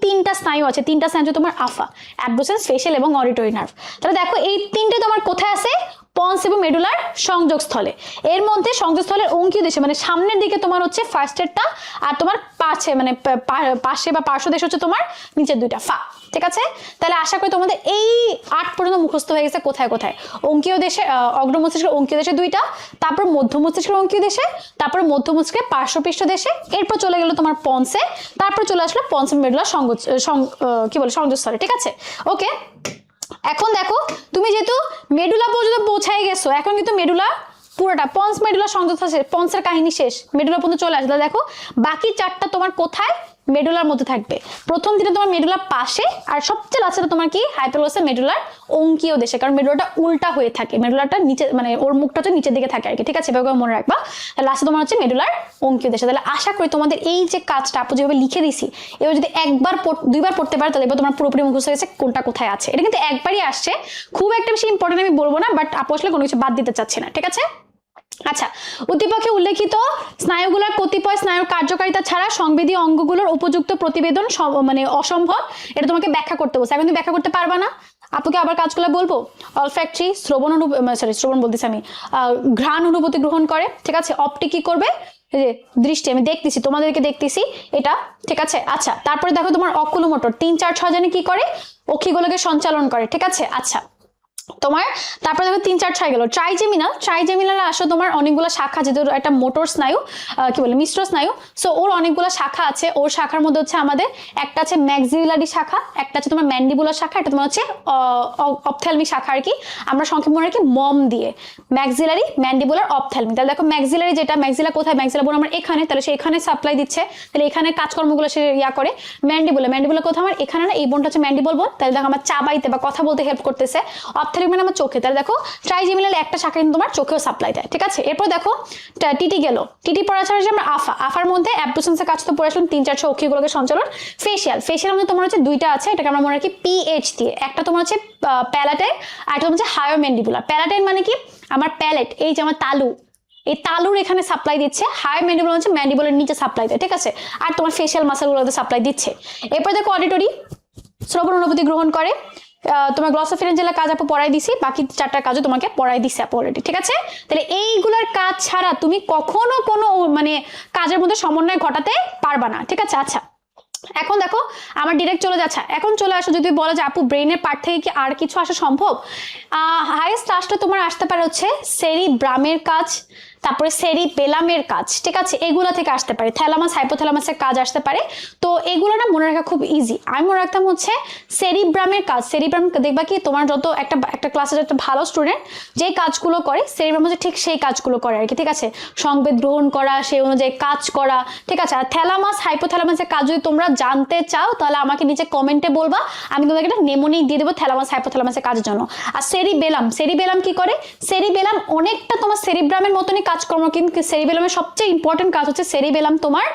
তিনটা স্নায়ু আছে, তিনটা স্নায়ু তোমার আফা, অ্যাবডুসেন্স, ফেশিয়াল এবং অডিটরি নার্ভ। তাহলে দেখো এই তিনটে তোমার কোথায় আছে? পন্স এবং মেডুলার সংযোগস্থলে। এর মধ্যে সংযোগস্থলের অঙ্কীয় দেশে মানে সামনের দিকে তোমার হচ্ছে ফার্স্টেরটা, আর তোমার পাশে মানে পাশে বা পার্শ্ব দেশ হচ্ছে তোমার নিচের দুইটা ফা। ঠিক আছে, তাহলে আশা করি তোমাদের এই 8 পর্যন্ত মুখস্থ হয়ে গেছে কোথায় কোথায় অঙ্কীয় দেশে, অগ্র মস্তিষ্কের অঙ্কীয় দেশে দুইটা, তারপর মধ্য মস্তিষ্কের অঙ্কীয় দেশে, তারপর মধ্য মস্তিষ্কের পার্শ্বপৃষ্ঠ দেশে, এরপর চলে গেল তোমার পন্সে, তারপর চলে আসলো পন্স মেডুলার কি বলে সংযোগস্থলে। ঠিক আছে, ওকে। এখন দেখো তুমি যেহেতু মেডুলা পর্যন্ত পৌঁছাই গেছো, এখন কিন্তু মেডুলা পুরোটা পন্স মেডুলা সংযোগ শেষ, পন্সের কাহিনী শেষ, মেডুলা পর্যন্ত চলে আসলে দেখো বাকি 4টা তোমার কোথায়? মেডুলার মধ্যে থাকবে। প্রথম দিনে তোমার মেডুলার পাশে, আর সবচেয়ে লাস্টে তোমার কি হাইপোথ্যালামাসের মেডুলার অঙ্কীয় দেশে, কারণ মেডুলাটা উল্টা হয়ে থাকে, মেডুলাটা নিচে মানে ওর মুখটা হচ্ছে নিচের দিকে থাকে আর কি। ঠিক আছে, এভাবে মনে রাখবা। লাস্টে তোমার হচ্ছে মেডুলার অঙ্কীয় দেশে। তাহলে আশা করি তোমাদের এই যে কাজটা আপু যেভাবে লিখে দিছি, এবার যদি একবার দুইবার পড়তে পারো তাহলে এবার তোমার পুরোপুরি মুখস্থ হয়েছে কোনটা কোথায় আছে। এটা কিন্তু একবারই আসছে, খুব একটা বেশি ইম্পর্টেন্ট আমি বলবো না, বাট আপু আসলে কোনো কিছু বাদ দিতে চাচ্ছি না। ঠিক আছে, আচ্ছা। উদ্দীপকে উল্লেখিত স্নায়ুগুলোর কতিপয় স্নায়ুর কার্যকারিতা ছাড়া সংবেদী অঙ্গগুলোর উপযুক্ত প্রতিবেদন মানে অসম্ভব, এটা তোমাকে ব্যাখ্যা করতে বলছে। এখন তুমি ব্যাখ্যা করতে পারবা না, আপুকে আবার কাজগুলো বলবো। অলফ্যাক্টরি শ্রবণ বলতেছি আমি, ঘ্রাণ অনুভূতি গ্রহণ করে। ঠিক আছে, অপটিক কি করবে? দৃষ্টি, আমি দেখতেছি, তোমাদেরকে দেখতেছি এটা। ঠিক আছে, আচ্ছা। তারপরে দেখো তোমার অকুলোমোটর 3, 4, 6 জানে কি করে? অক্ষিগুলোকে সঞ্চালন করে। ঠিক আছে, আচ্ছা। তোমার তারপরে দেখো 3, 4, 6 গেল। ট্রাইজেমিনাল আসো তোমার অনেকগুলো শাখা, যেহেতু একটা মোটর স্নায়ু, কি বলে মিশ্র স্নায়ু, সো ওর অনেকগুলো শাখা আছে। ওর শাখার মধ্যে হচ্ছে আমাদের একটা আছে ম্যাক্সিলারি শাখা, একটা আছে তোমার ম্যান্ডিবুলার শাখা, এটা তোমার হচ্ছে অপথ্যালমিক শাখা আর কি। আমরা সংক্ষেপ মনে রাখি মম দিয়ে, ম্যাক্সিলারি, ম্যান্ডিবুলার, অপথ্যালমিক। তাহলে দেখো ম্যাক্সিলারি যেটা, ম্যাক্সিলা কোথায়? ম্যাক্সিলা বোন আমার এখানে, তাহলে সে এখানে সাপ্লাই দিচ্ছে, তাহলে এখানে কাজকর্মগুলো সে ইয়া করে। ম্যান্ডিবুলার কোথায়? আমার এখানে না, এই বোনটা হচ্ছে ম্যান্ডিবল বোন, তাহলে দেখো আমার চাবাইতে বা কথা বলতে হেল্প করতেছে। অপথ্যালমিক মানে আমার চোখে, তাহলে দেখো ট্রাইজেমিনাল একটা শাখা কিন্তু তোমার চোখেও সাপ্লাই দেয়। ঠিক আছে, এরপর দেখো টিটি গেল। টিটি পড়া ছাড়া আমরা আফার মধ্যে অ্যাবডুসেন্সের কাজ তো পড়ে আসলাম, 3, 4, 6 অক্ষিগুলোকে সঞ্চালন। ফেশিয়াল মধ্যে তোমার হচ্ছে দুইটা আছে, এটাকে আমরা মনে রাখি পিএইচ দিয়ে। একটা তোমার হচ্ছে প্যালাটাইন, আর একটা হচ্ছে হায়োম্যান্ডিবুলার। প্যালাটাইন মানে কি? আমার প্যালেট, এই যে আমার তালু, এই তালুর এখানে সাপ্লাই দিচ্ছে। হাই ম্যান্ডিবুলার হচ্ছে ম্যান্ডিবুলার নিচে সাপ্লাই দেয়। ঠিক আছে, আর তোমার ফেশিয়াল মাসলগুলোতে সাপ্লাই দিচ্ছে। এরপর দেখো অডিটরি, শ্রবণ অনুভূতি গ্রহণ করে। তোমার গ্লসোফেরেঞ্জিয়াল কাজ আপু পড়াই দিছি, বাকি 4টা কাজও তোমাকে পড়াই দিছি আপু অলরেডি। ঠিক আছে, তাহলে এইগুলার কাজ ছাড়া তুমি কখনো কোনো মানে কাজের মধ্যে সমন্বয় ঘটাতে পারবা না। ঠিক আছে, আচ্ছা। এখন দেখো আমার ডিরেক্ট চলে যাচ্ছে, এখন চলে আসো যদি বলা যায় আপু ব্রেইনের পার্ট থেকে কি আর কিছু আসা সম্ভব? হাইয়েস্ট আসটা তোমার আসতে পারে হচ্ছে সেরিব্রামের কাজ, তারপরে সেরিবেলামের কাজ। ঠিক আছে, এগুলা থেকে আসতে পারে। থ্যালামাস, হাইপোথ্যালামাসের কাজ আসতে পারে। তো এগুলো না মনে রাখা খুব ইজি। আমি মনে রাখতাম হচ্ছে সেরিব্রামের কাজ। সেরিব্রাম দেখবা কি তোমার যত একটা ক্লাসের একটা ভালো স্টুডেন্ট যে কাজগুলো করে, সেরিব্রাম হচ্ছে ঠিক সেই কাজগুলো করে আর কি। ঠিক আছে, সংবেদ গ্রহণ করা, সেই অনুযায়ী কাজ করা। ঠিক আছে, আর থ্যালামাস, হাইপোথ্যালামাসের কাজ যদি তোমরা জানতে চাও তাহলে আমাকে নিচে কমেন্টে বলবা, আমি তোমাকে একটা নেমোনিক দিয়ে দেবো থ্যালামাস, হাইপোথ্যালামাসের কাজের জন্য। আর সেরিবেলাম কি করে? সেরিবেলাম অনেকটা তোমার সেরিব্রামের মতনই কাজকর্ম, কিন্তু সেরিবেলামের সবচেয়ে ইম্পর্টেন্ট কাজ হচ্ছে সেরিবেলাম তোমার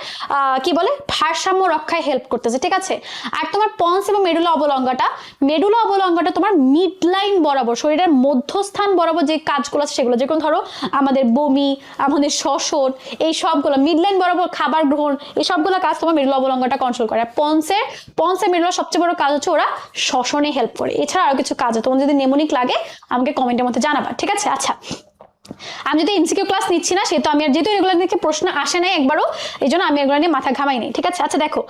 কি বলে ভারসাম্য রক্ষায় হেল্প করতেছে। ঠিক আছে, আর তোমার পন্স এবং মেডুলা অবলঙ্গটা তোমার মিড লাইন বরাবর, শরীরের মধ্যস্থান বরাবর যে কাজগুলো আছে সেগুলো, যেরকম ধরো আমাদের বমি, আমাদের শ্বসন, এই সবগুলো মিড লাইন বরাবর খাবার গ্রহণ, এই সবগুলো কাজ তোমার মেডুলা অবলঙ্গটা কন্ট্রোল করে। আর পন্সের মেডুলা সবচেয়ে বড় কাজ হচ্ছে ওরা শ্বসনে হেল্প করে। এছাড়া আরো কিছু কাজ আছে, তোমার যদি নেমোনিক লাগে আমাকে কমেন্টের মধ্যে জানাবা। ঠিক আছে, আচ্ছা। আমি যদি এমসিকিউ ক্লাস নিচ্ছি না, সেহেতু আমি আর যেহেতু এগুলো নিয়ে প্রশ্ন আসে নাই একবারও, এই জন্য আমি এগুলো নিয়ে মাথা ঘামাই নাই। ঠিক আছে, আচ্ছা। দেখো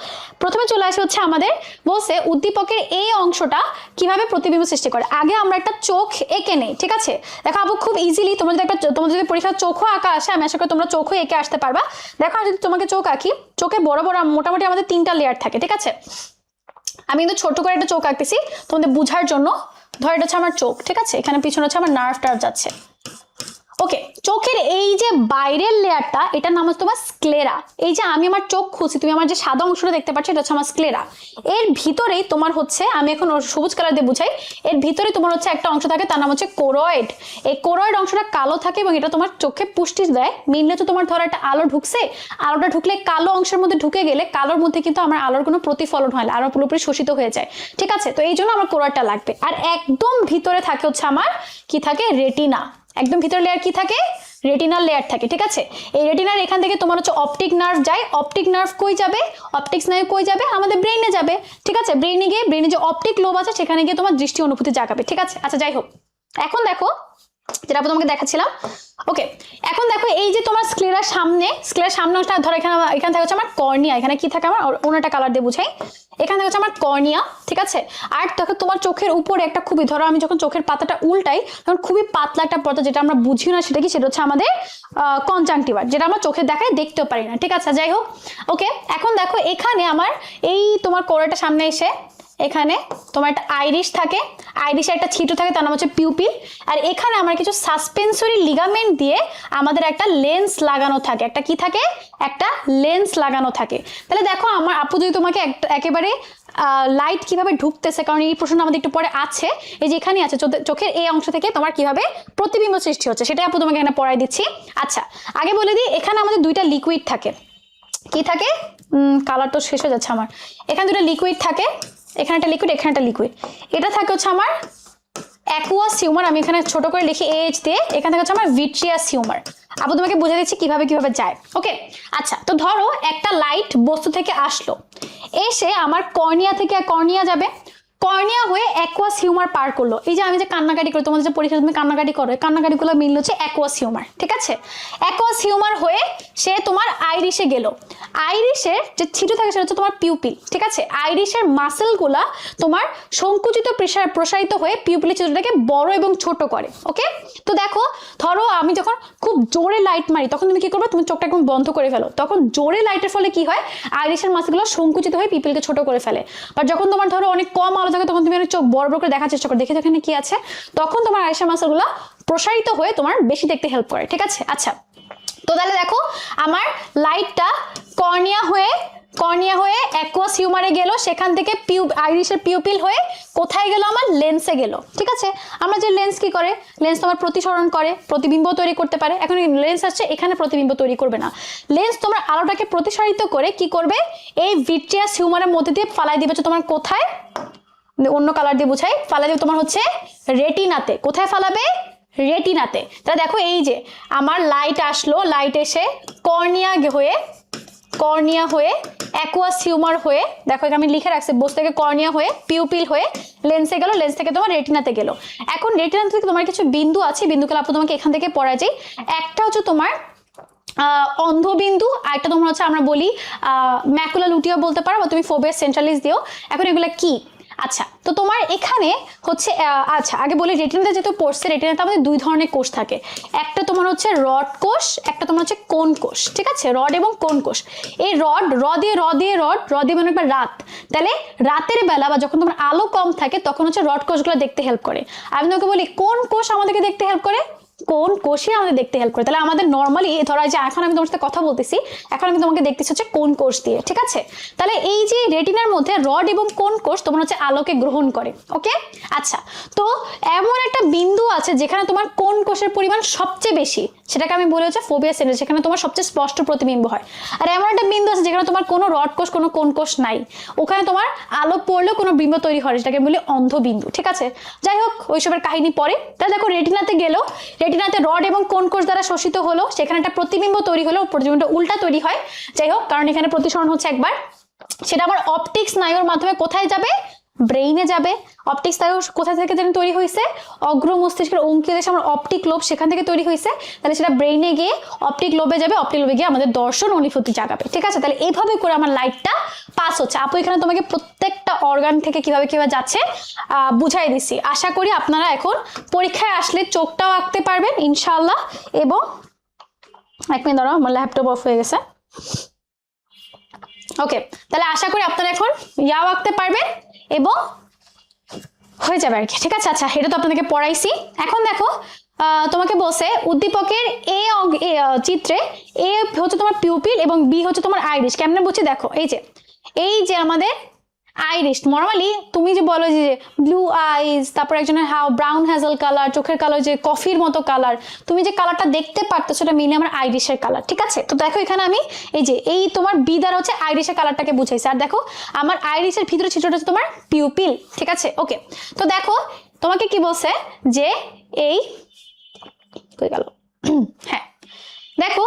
প্রথমে চলে আসে হচ্ছে আমাদের বলছে উদ্দীপকের এই অংশটা কিভাবে প্রতিবিম্ব সৃষ্টি করে। আগে আমরা একটা চোখ এঁকে নেই। ঠিক আছে, দেখো আপু খুব ইজিলি তোমাদের যদি পরীক্ষার চোখও আঁকা আসে, আমি আশা করি তোমরা চোখও এঁকে আসতে পারবা। দেখো যদি তোমাকে চোখ আঁকি, চোখে বড় বড় মোটামুটি আমাদের 3টা লেয়ার থাকে। ঠিক আছে, আমি কিন্তু ছোট করে একটা চোখ আঁকতেছি তোমাদের বুঝার জন্য। ধর এটা হচ্ছে আমার চোখ। ঠিক আছে, এখানে পিছনে হচ্ছে আমার নার্ভ টার্ভ যাচ্ছে। ওকে, চোখের এই যে বাইরের লেয়ারটা, এটার নাম হচ্ছে তোমার স্ক্লেরা। এই যে আমি আমার চোখ খুঁজছি, তুমি আমার যে সাদা অংশটা দেখতে পাচ্ছ, এটা হচ্ছে আমার স্ক্লেরা। এর ভিতরেই তোমার হচ্ছে, আমি এখন সবুজ কালার দিয়ে বুঝাই, এর ভিতরে তোমার হচ্ছে একটা অংশ থাকে, তার নাম হচ্ছে কোরয়েড। এই কোরয়েড অংশটা কালো থাকে এবং এটা তোমার চোখে পুষ্টি দেয়। মেনলি তো তোমার ধরো একটা আলো ঢুকছে, আলোটা ঢুকলে কালো অংশের মধ্যে ঢুকে গেলে কালোর মধ্যে কিন্তু আমার আলোর কোনো প্রতিফলন হয় না, আলো পুরোপুরি শোষিত হয়ে যায়। ঠিক আছে, তো এই জন্য আমার কোরয়েডটা লাগবে। আর একদম ভিতরে থাকে হচ্ছে আমার কি থাকে, রেটিনা। একদম ভিতরে লেয়ার কি থাকে, রেটিনাল লেয়ার থাকে, ঠিক আছে। এই রেটিনার এখান থেকে তোমার হচ্ছে অপটিক নার্ভ যায়, অপটিক নার্ভ কই যাবে, অপটিক স্নায়ু কই যাবে, আমাদের ব্রেইনে যাবে, ঠিক আছে। ব্রেইনে গিয়ে ব্রেইনে যে অপটিক লোব আছে সেখানে গিয়ে তোমার দৃষ্টি অনুভূতি জাগাবে, ঠিক আছে। আচ্ছা যাই হোক, এখন দেখো যেটা তোমাকে দেখাচ্ছিলাম, ওকে। এখন দেখো এই যে তোমার স্ক্লেরার সামনে অংশটা ধরো, এখানে থাকে হচ্ছে আমার কর্নিয়া, এখানে কি থাকে আমার অন্যটা কালার দিয়ে বুঝাই, এখানে থাকে হচ্ছে আমার কর্নিয়া, ঠিক আছে। আর দেখো তোমার চোখের উপরে একটা খুবই, ধরো আমি যখন চোখের পাতাটা উল্টাই তখন খুবই পাতলা একটা পর্দা, যেটা আমরা বুঝি না সেটা কি, সেটা হচ্ছে আমাদের কনজাংটিভা, যেটা আমরা চোখে দেখায় দেখতেও পারি না, ঠিক আছে। যাই হোক, ওকে। এখন দেখো এখানে আমার এই তোমার কোড়াটা সামনে এসে এখানে তোমার একটা আইরিশ থাকে, আইরিশে একটা ছিদ্র থাকে, তার নাম হচ্ছে পিউপিল। আর এখানে আমার কিছু সাসপেন্সরি লিগামেন্ট দিয়ে আমাদের একটা লেন্স লাগানো থাকে, একটা কি থাকে, একটা লেন্স লাগানো থাকে। তাহলে দেখো আমার আপু যদি তোমাকে একেবারে লাইট কিভাবে ঢুকতেছে, কারণ এই প্রশ্নটা আমাদের একটু পরে আছে, এই যে এখানে আছে চোখের এই অংশ থেকে তোমার কিভাবে প্রতিবিম্ব সৃষ্টি হচ্ছে সেটাই আপু তোমাকে এখানে পড়াই দিচ্ছি। আচ্ছা আগে বলে দিই, এখানে আমাদের দুইটা লিকুইড থাকে, কি থাকে, কালার তো শেষ হয়ে যাচ্ছে আমার, এখানে দুটো লিকুইড থাকে, এখানে একটা লিকুইড, এখানে একটা লিকুইড, এটা থাকে হচ্ছে আমার অ্যাকুয়াস হিউমার, আমি এখানে ছোট করে লিখি এইচ দিয়ে, এখানে থাকে হচ্ছে আমার ভিট্রিয়াস হিউমার। আপু তোমাকে বুঝে দিচ্ছি কিভাবে যায়, ওকে। আচ্ছা তো ধরো একটা লাইট বস্তু থেকে আসলো, এসে আমার কর্নিয়া থেকে কর্নিয়া যাবে, কর্নিয়া হয়ে অ্যাকুয়াস হিউমার পার করলো, এই যে আমি যে কান্নাকাটি করি, তোমাদের যে পরীক্ষা তুমি কান্নাকাটি করো, কান্নাকাটিগুলো মিল হচ্ছে অ্যাকুয়াস হিউমার, ঠিক আছে। অ্যাকুয়াস হিউমার হয়ে সে তোমার আইরিশে গেল, আইরিশের যে ছিদ্র থাকে সেটা হচ্ছে তোমার পিউপিল, ঠিক আছে। আইরিশের মাসেলগুলা তোমার সংকুচিত প্রসারিত হয়ে পিউপিলের ছিদ্রটাকে বড় এবং ছোট করে, ওকে। তো দেখো ধরো আমি যখন খুব জোরে লাইট মারি তখন তুমি কি করবে, তুমি চোখটা একদম বন্ধ করে ফেলো, তখন জোরে লাইটের ফলে কি হয়, আইরিশের মাসেলগুলো সংকুচিত হয়ে পিউপিলকে ছোট করে ফেলে। আর যখন তোমার ধরো অনেক কম আলো থাকে তখন তুমি চোখ বড় বড় করে দেখার চেষ্টা করো, দেখে এখানে কি আছে, তখন তোমার আইরিশের মাসেলগুলো প্রসারিত হয়ে তোমার বেশি দেখতে হেল্প করে, ঠিক আছে। আচ্ছা তো তাহলে দেখো আমার লাইটটা কর্নিয়া হয়ে অ্যাকুয়াস হিউমারে গেল, সেখান থেকে আইরিশের পিউপিল হয়ে কোথায় গেল, আমার লেন্সে গেল, ঠিক আছে। আমরা যে লেন্স কি করে, লেন্স তোমার প্রতিসরণ করে, প্রতিবিম্ব তৈরি করতে পারে। এখন লেন্স আসছে এখানে প্রতিবিম্ব তৈরি করবে না, লেন্স তোমার আলোটাকে প্রতিসারিত করে কি করবে, এই ভিট্রিয়াস হিউমারের মধ্যে দিয়ে ফালাই দিবে তোমার কোথায়, অন্য কালার দিয়ে বুঝাই, ফালাই দিবে তোমার হচ্ছে রেটিনাতে। কোথায় ফালাবে, রেটিনাতে। তাহলে দেখো এই যে আমার লাইট আসলো, লাইট এসে কর্নিয়া হয়ে অ্যাকুয়াস হিউমার হয়ে, দেখো আমি লিখে রাখছি, বস্তু থেকে কর্নিয়া হয়ে পিউপিল হয়ে লেন্সে গেল, লেন্স থেকে তোমার রেটিনাতে গেল। এখন রেটিনা থেকে তোমার কিছু বিন্দু আছে, বিন্দুগুলো আপু তোমাকে এখান থেকে পড়া যায়। একটা হচ্ছে তোমার অন্ধবিন্দু, আর একটা তোমার হচ্ছে আমরা বলি ম্যাকুলা লুটিয়া বলতে পারো, বা তুমি ফোবিয়া সেন্ট্রালিস দিও। এখন এগুলা কি, আচ্ছা তো তোমার এখানে হচ্ছে আচ্ছা আগে বলি, রেটিনাতে যেহেতু পড়ছে, রেটিনাতে আমাদের দুই ধরনের কোষ থাকে, একটা তোমার হচ্ছে রড কোষ, একটা তোমার হচ্ছে কোন কোষ, ঠিক আছে। রড এবং কোন কোষ, এই রড মানে একবার রাত, তাহলে রাতের বেলা বা যখন তোমার আলো কম থাকে তখন হচ্ছে রড কোষগুলো দেখতে হেল্প করে। আমি তোমাকে বলি কোন কোষ আমাদেরকে দেখতে হেল্প করে, কোন কোষে আমাদের দেখতে হেল্প করে। তাহলে আমাদের নর্মালি ধরা যে এখন আমি তোমার সাথে কথা বলতেছি, এখন আমি তোমাকে দেখতেছি হচ্ছে কোন কোষ দিয়ে, ঠিক আছে। তাহলে এই যে রেটিনার মধ্যে রড এবং কোন কোষ তোমার হচ্ছে আলোকে গ্রহণ করে, ওকে। আচ্ছা তো এমন একটা বিন্দু আছে যেখানে তোমার কোন কোষের পরিমাণ সবচেয়ে বেশি, সেটাকে আমি বলি হচ্ছে ফোবিয়া সেন্টার, সেখানে তোমার সবচেয়ে স্পষ্ট প্রতিবিম্ব হয়। আর এমন একটা বিন্দু আছে যেখানে তোমার কোনো রড কোষ কোনো কোন কোষ নাই, ওখানে তোমার আলো পড়লেও কোনো বিম্ব তৈরি হয়, যেটাকে বলি অন্ধবিন্দু, ঠিক আছে। যাই হোক ওইসবের কাহিনী পরে। তাহলে দেখো রেটিনাতে গেল, রেটিনাতে রড এবং কোন কোষ দ্বারা শোষিত হলো, সেখানে একটা প্রতিবিম্ব তৈরি হলো, প্রতিবিম্বটা উল্টা তৈরি হয়। যাই হোক কারণ এখানে প্রতিসরণ হচ্ছে একবার, সেটা আবার অপটিক স্নায়ুর মাধ্যমে কোথায় যাবে, ব্রেইনে যাবে। অপটিক স্নায়ু কোথা থেকে যেন তৈরি হয়েছে, অগ্র মস্তিষ্কের অঙ্কীয় দেশে আমার অপটিক লোব সেখান থেকে তৈরি হয়েছে, তাহলে সেটা ব্রেইনে গিয়ে অপটিক লোবে যাবে, অপটিক লোবে গিয়ে আমাদের দর্শন অনুভূতি জাগাবে, ঠিক আছে। তাহলে এইভাবে করে আমার লাইটটা পাস হচ্ছে। আপু এখানে তোমাকে প্রত্যেকটা অর্গান থেকে কিভাবে যাচ্ছে বুঝাই দিছি। আশা করি আপনারা এখন পরীক্ষায় আসলে চোখটাও আঁকতে পারবেন ইনশাআল্লাহ। এবং এক মিনিট দাঁড়াও, আমার ল্যাপটপ অফ হয়ে গেছে, ওকে। তাহলে আশা করি আপনারা এখন ইয়াও আঁকতে পারবেন এবং হয়ে যাবে আর কি, ঠিক আছে। আচ্ছা এটা তো আপনাদেরকে পড়াইছি। এখন দেখো তোমাকে বলছে উদ্দীপকের এ চিত্রে এ হচ্ছে তোমার পিউপিল এবং বি হচ্ছে তোমার আইরিশ। কেমনে বুঝছি দেখো, এই যে আমাদের আইরিশ, নরমালি তুমি যে বলো যে ব্লু আইজ, তারপর একজনের ব্রাউন হ্যাজেল কালার, চোখের কালার যে কফির মতো কালার, তুমি যে কালারটা দেখতে পারতো সেটা মিলে আমার আইরিশের কালার, ঠিক আছে। তো দেখো এখানে আমি এই তোমার বি দ্বারা হচ্ছে আইরিশের কালারটাকে বুঝাইছি। আর দেখো আমার আইরিশের ভিতরে ছিদ্রটা হচ্ছে তোমার পিউপিল, ঠিক আছে, ওকে। তো দেখো তোমাকে কি বলছে যে এই কই গেল, হ্যাঁ দেখো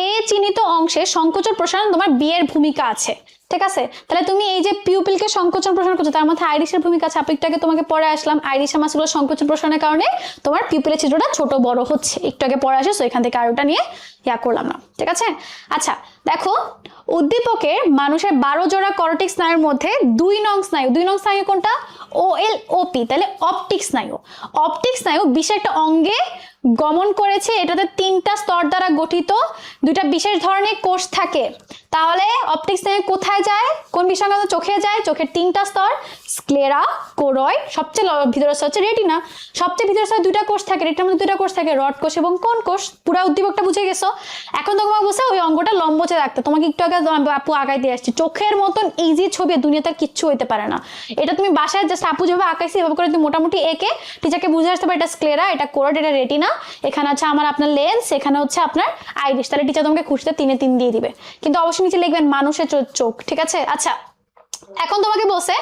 এ চিহ্নিত অংশে সংকোচন প্রসারণ তোমার বি এর ভূমিকা আছে, ঠিক আছে? তাহলে তুমি এই যে পিউপিলকে সংকোচন প্রসারণ করছো, তার মধ্যে আইরিশের ভূমিকা আছে। আপেকটাকে তোমাকে পরে আসলাম, আইরিশের মাসগুলো সংকোচন প্রসারণের কারণে তোমার পিউপিলের ছিদ্রটা ছোট বড় হচ্ছে। একটু আগে পরে আসে, তো এখান থেকে আরোটা নিয়ে করলাম না, ঠিক আছে? আচ্ছা দেখো, উদ্দীপকের মানুষের 12 জোড়া করটিক স্নায়ুর মধ্যে 2 নং স্নায়ু কোনটা? OLOP। তাহলে অপটিক স্নায়ু বিশেষ একটা অঙ্গে গমন করেছে। এটাতে 3টা স্তর দ্বারা গঠিত 2টা বিশেষ ধরনের কোষ থাকে। তাহলে অপটিক স্নায়ু কোথায় যায়? কোন বিষয় চোখে যায়? চোখের 3টা স্তর, স্ক্লেরা, কোরয়েড, সবচেয়ে ভিতরস্থ হচ্ছে রেটিনা। সবচেয়ে ভিতরস্থ 2টা কোষ থাকে, রেটিনার মধ্যে 2টা কোষ থাকে, রড কোষ এবং কোন কোষ। পুরো উদ্দীপকটা বুঝে গেছো। এখন তোমাকে বলছে ওই অঙ্গটা লম্বচে রাখতে। তোমাকে একটু আগে আপু আঁকাই দিয়ে আসছি। চোখের মতন ইজি ছবি দুনিয়াতে কিচ্ছু হইতে পারে না। এটা তুমি বাসায় জাস্ট আপু যেভাবে আঁকাইছি এভাবে করে তুমি মোটামুটি এঁকে টিচারকে বুঝে আসতে পারে এটা স্ক্লেরা, এটা কোরয়েড, এটা রেটিনা, এখানে আছে আপনার লেন্স, এখানে হচ্ছে আপনার আইরিশ। তাহলে টিচার তোমাকে খুশিতে 3 এ 3 দিয়ে দিবে। কিন্তু অবশ্যই নিচে লিখবেন মানুষের চোখ, ঠিক আছে? আচ্ছা এখন তোমাকে বলছে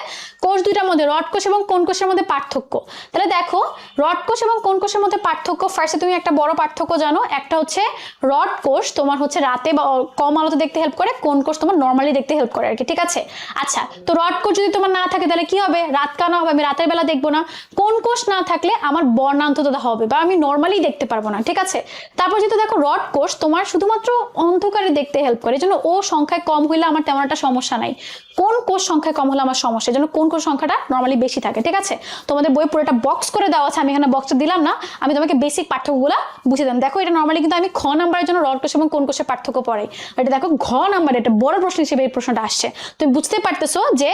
কোষ দুইটার মধ্যে রড কোষ এবং কোন কোষের মধ্যে পার্থক্য। তাহলে দেখো, রড কোষ এবং কোন কোষের মধ্যে পার্থক্য, ফার্স্টে তুমি একটা বড় পার্থক্য জানো। একটা হচ্ছে রড কোষ তোমার হচ্ছে রাতে বা কম আলোতে দেখতে হেল্প করে, কোন কোষ তোমার নর্মালি দেখতে হেল্প করে আর কি, ঠিক আছে? আচ্ছা, তো রড কোষ যদি তোমার না থাকে তাহলে কি হবে? রাত কানা হবে, আমি রাতের বেলা দেখবো না। কোন কোষ না থাকলে আমার বর্ণান্ধতা হবে বা আমি নর্মালি দেখতে পারবো না, ঠিক আছে? তারপর যেহেতু দেখো রড কোষ তোমার শুধুমাত্র অন্ধকারে দেখতে হেল্প করে, এই জন্য ও সংখ্যায় কম হইলে আমার তেমন একটা সমস্যা নাই। কোন কোষ সংখ্যায় কম হলে আমার সমস্যা, এই জন্য কোন কোষ সংখ্যাটা নর্মালি বেশি থাকে, ঠিক আছে? তোমাদের বই পুরোটা বক্স করে দেওয়া আছে, আমি এখানে বক্সটা দিলাম না, আমি তোমাকে বেসিক পার্থক্যগুলো বুঝে দিলাম। দেখো এটা নর্মালি কিন্তু আমি খ নাম্বারের জন্য রড কোষ এবং কোন কোষের পার্থক্য পড়াই। এটা দেখো ঘ নাম্বারে এটা বড় প্রশ্ন হিসেবে এই প্রশ্নটা আসছে। তুমি বুঝতে পারতেছো যে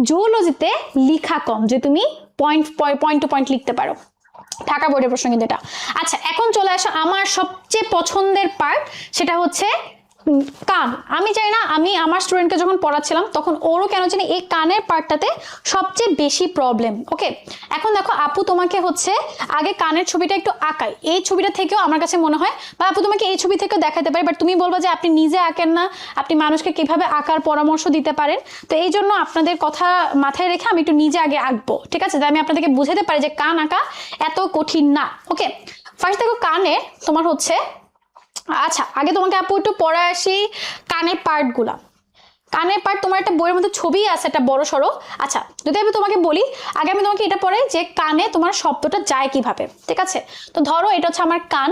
জুওলজিতে লিখা কম, যে তুমি পয়েন্ট টু পয়েন্ট লিখতে পারো। ঢাকা বোর্ডের প্রশ্ন কিন্তু এটা। আচ্ছা এখন চলে আসো আমার সবচেয়ে পছন্দের পার্ট, সেটা হচ্ছে কান। আমি চাই না, আমি আমার স্টুডেন্টকে যখন পড়াচ্ছিলাম তখন ওরও কেন জানি এই কানের পার্টটাতে সবচেয়ে বেশি প্রবলেম। ওকে, এখন দেখো আপু তোমাকে হচ্ছে আগে কানের ছবিটা একটু আঁকাই। এই ছবিটা থেকেও আমার কাছে মনে হয়, বা আপু তোমাকে এই ছবি থেকেও দেখাতে পারি, বাট তুমি বলবা যে আপনি নিজে আঁকেন না, আপনি মানুষকে কিভাবে আঁকার পরামর্শ দিতে পারেন। তো এই জন্য আপনাদের কথা মাথায় রেখে আমি একটু নিজে আগে আঁকবো, ঠিক আছে? তাই আমি আপনাদেরকে বুঝাতে পারি যে কান আঁকা এত কঠিন না। ওকে, ফার্স্ট দেখো কানে তোমার হচ্ছে, আচ্ছা আগে তোমাকে আপু একটু পড়ে আসি কানের পার্ট গুলা। কানের পার্ট তোমার একটা বইয়ের মধ্যে ছবি আছে একটা বড় সড়ো। আচ্ছা যদি আমি তোমাকে বলি, আগে আমি তোমাকে এটা পড়াই যে কানে তোমার শব্দটা যায় কিভাবে, ঠিক আছে? তো ধরো এটা হচ্ছে আমার কান,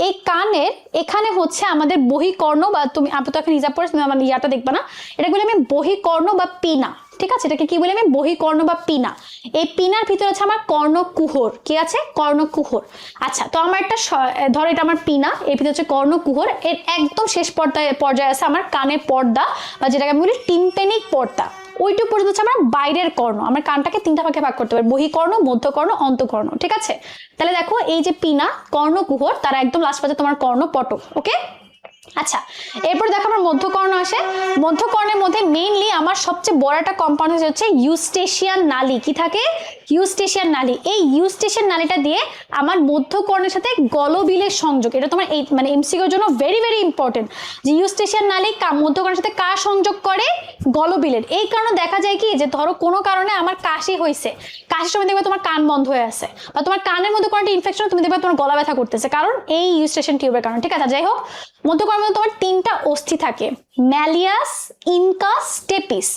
এই কানের এখানে হচ্ছে আমাদের বহিকর্ণ, বা তুমি আপু তো এখন হিজাব পড়ে তুমি আমার ইয়াটা দেখবা না, এটা বলি আমি বহিকর্ণ বা পিনা, ঠিক আছে? এটাকে কি বলি আমি? বহিকর্ণ বা পিনা। এই পিনার ভিতরে আছে আমার কর্ণকুহর। কি আছে? কর্ণকুহর। আচ্ছা তো আমার একটা ধরো এটা আমার পিনা, এর ভিতরে হচ্ছে কর্ণকুহর, এর একদম শেষ পর্যায়ে আছে আমার কানের পর্দা, বা যেটাকে আমি বলি টিম্পেনিক পর্দা। ওইটুকু পর্যন্ত হচ্ছে আমার বাইরের কর্ণ। আমরা কানটাকে 3টা ভাগে ভাগ করতে পারি, বহিকর্ণ, মধ্যকর্ণ, অন্তকর্ণ, ঠিক আছে? তাহলে দেখো এই যে পিনা, কর্ণকুহর, তারা একদম লাস্ট পর্যায়ে তোমার কর্ণপটক। ওকে, আচ্ছা এরপর দেখো আমার মধ্যকর্ণ আসে। মধ্যকর্ণের মধ্যে মেইনলি আমার সবচেয়ে বড় একটা কম্পাউন্ড হচ্ছে ইউস্টেশিয়ান নালী। কি থাকে? ইউস্টেশিয়ান নালী। এই ইউস্টেশিয়ান নালীটা দিয়ে আমার মধ্যকর্ণের সাথে গলবিলের সংযোগ। এটা তোমার এই মানে এমসিকিউর জন্য ভেরি ভেরি ইম্পর্টেন্ট, যে ইউস্টেশিয়ান নালী মধ্যকর্ণের সাথে কার সংযোগ করে? গলবিলের। এই কারণে দেখা যায় কি, যে ধরো কোনো কারণে আমার কাশি হয়েছে, কাশির সময় দেখবে তোমার কান বন্ধ হয়ে আছে, বা তোমার কানের মধ্যে কোনো একটা ইনফেকশন, তুমি দেখবে তোমার গলা ব্যথা করতেছে, কারণ এই ইউস্টেশিয়ান টিউবের কারণে, ঠিক আছে? যাই হোক, মধ্যকর্ণের মধ্যে তোমার 3টা অস্থি থাকে, ম্যালিয়াস, ইনকাস, স্টেপিস।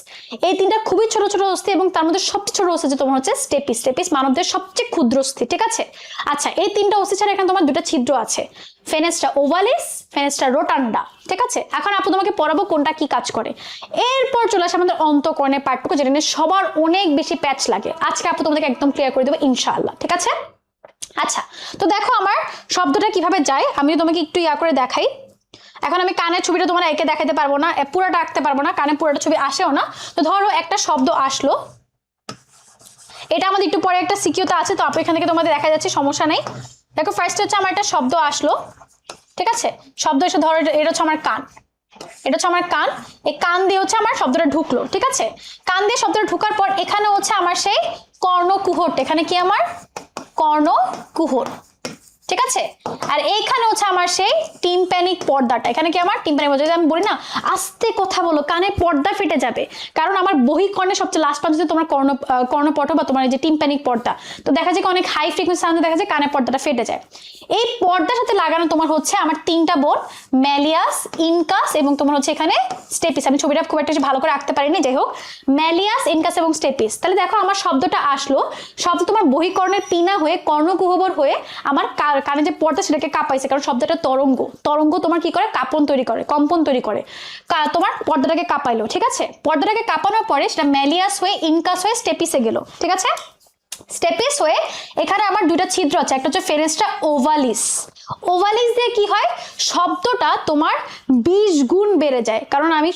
এই 3টা খুবই ছোট ছোট অস্থি, এবং তার মধ্যে সবচেয়ে ছোট অস্থি যে তোমার হচ্ছে স্টেপিস। স্টেপিস মানবদের সবচেয়ে ক্ষুদ্র অস্থি, ঠিক আছে? আচ্ছা এই 3টা অস্থি ছাড়া এখানে তোমার 2টা ছিদ্র আছে, ফেনেস্ট্রা ওভালিস, ফেনেস্ট্রা রোটান্ডা, ঠিক আছে? এখন আপু তোমাকে পড়াবো কোনটা কি কাজ করে। এরপর চলে আসে আমাদের অন্তকর্ণের পার্টটুকু, যেটা নিয়ে সবার অনেক বেশি প্যাচ লাগে। আজকে আপু তোমাদেরকে একদম ক্লিয়ার করে দেবো ইনশাআল্লাহ, ঠিক আছে? আচ্ছা তো দেখো আমার শব্দটা কিভাবে যায়, আমি তোমাকে একটু করে দেখাই। এখন আমি কানের ছবিটা তোমার এঁকে দেখাতে পারবো না, পুরোটা আঁকতে পারবো না, কানে পুরোটা ছবি আসেও না। তো ধরো একটা শব্দ আসলো, এটা আমাদের একটু পরে একটা সিকিউতে আছে, তো আপু এখান থেকে তোমাদের দেখা যাচ্ছে, সমস্যা নেই। দেখো ফার্স্ট হচ্ছে আমার একটা শব্দ আসলো, ঠিক আছে? শব্দ এসে ধরো এটা হচ্ছে আমার কান, এটা হচ্ছে আমার কান, এই কান দিয়ে হচ্ছে আমার শব্দটা ঢুকলো, ঠিক আছে? কান দিয়ে শব্দটা ঢুকার পর এখানে হচ্ছে আমার সেই কর্ণকুহরটা, এখানে কি আমার কর্ণকুহর, ঠিক আছে। আর এইখানে হচ্ছে আমার সেই টিম্প্যানিক পর্দাটা, এখানে কি আমার টিম্প্যানিক পর্দা, আমি বলি না আস্তে কথা বলো কানে পর্দা ফেটে যাবে, কারণ আমার বহিঃকর্ণে সবচেয়ে লাস্ট পর্যন্ত তোমার কর্ণপট বা তোমার এই যে টিম্প্যানিক পর্দা, তো দেখা যায় অনেক হাই ফ্রিকোয়েন্সি সাউন্ডে দেখা যায় কানে পর্দাটা ফেটে যায়। এই পর্দার সাথে লাগানো তোমার হচ্ছে আমার তিনটা বোন, ম্যালিয়াস, ইনকাস এবং তোমার হচ্ছে এখানে স্টেপিস। আমি ছবিটা খুব একটা ভালো করে আঁকতে পারিনি, যাই হোক ম্যালিয়াস, ইনকাস এবং স্টেপিস। তাহলে দেখো আমার শব্দটা আসলো, শব্দ তোমার বহিঃকর্ণের পিনা হয়ে কর্ণকুহর হয়ে আমার কানে যে পর্দা সেটাকে কাঁপাইছে, কারণ শব্দটা তরঙ্গ, তরঙ্গ তোমার কি করে কাঁপন তৈরি করে, কম্পন তৈরি করে, তোমার পর্দাটাকে কাঁপাইলো। ঠিক আছে, পর্দাটাকে কাঁপানোর পরে সেটা ম্যালিয়াস হয়ে ইনকাস হয়ে স্টেপিসে গেল। ঠিক আছে, স্টেপিস হয়ে এখানে আমার দুইটা ছিদ্র আছে, একটা হচ্ছে ফেরেস্ট্রা ওভালিস। ওভালিস দিয়ে কি হয়, শব্দটা তোমার 20 গুণ বেড়ে যায়, কারণ আমি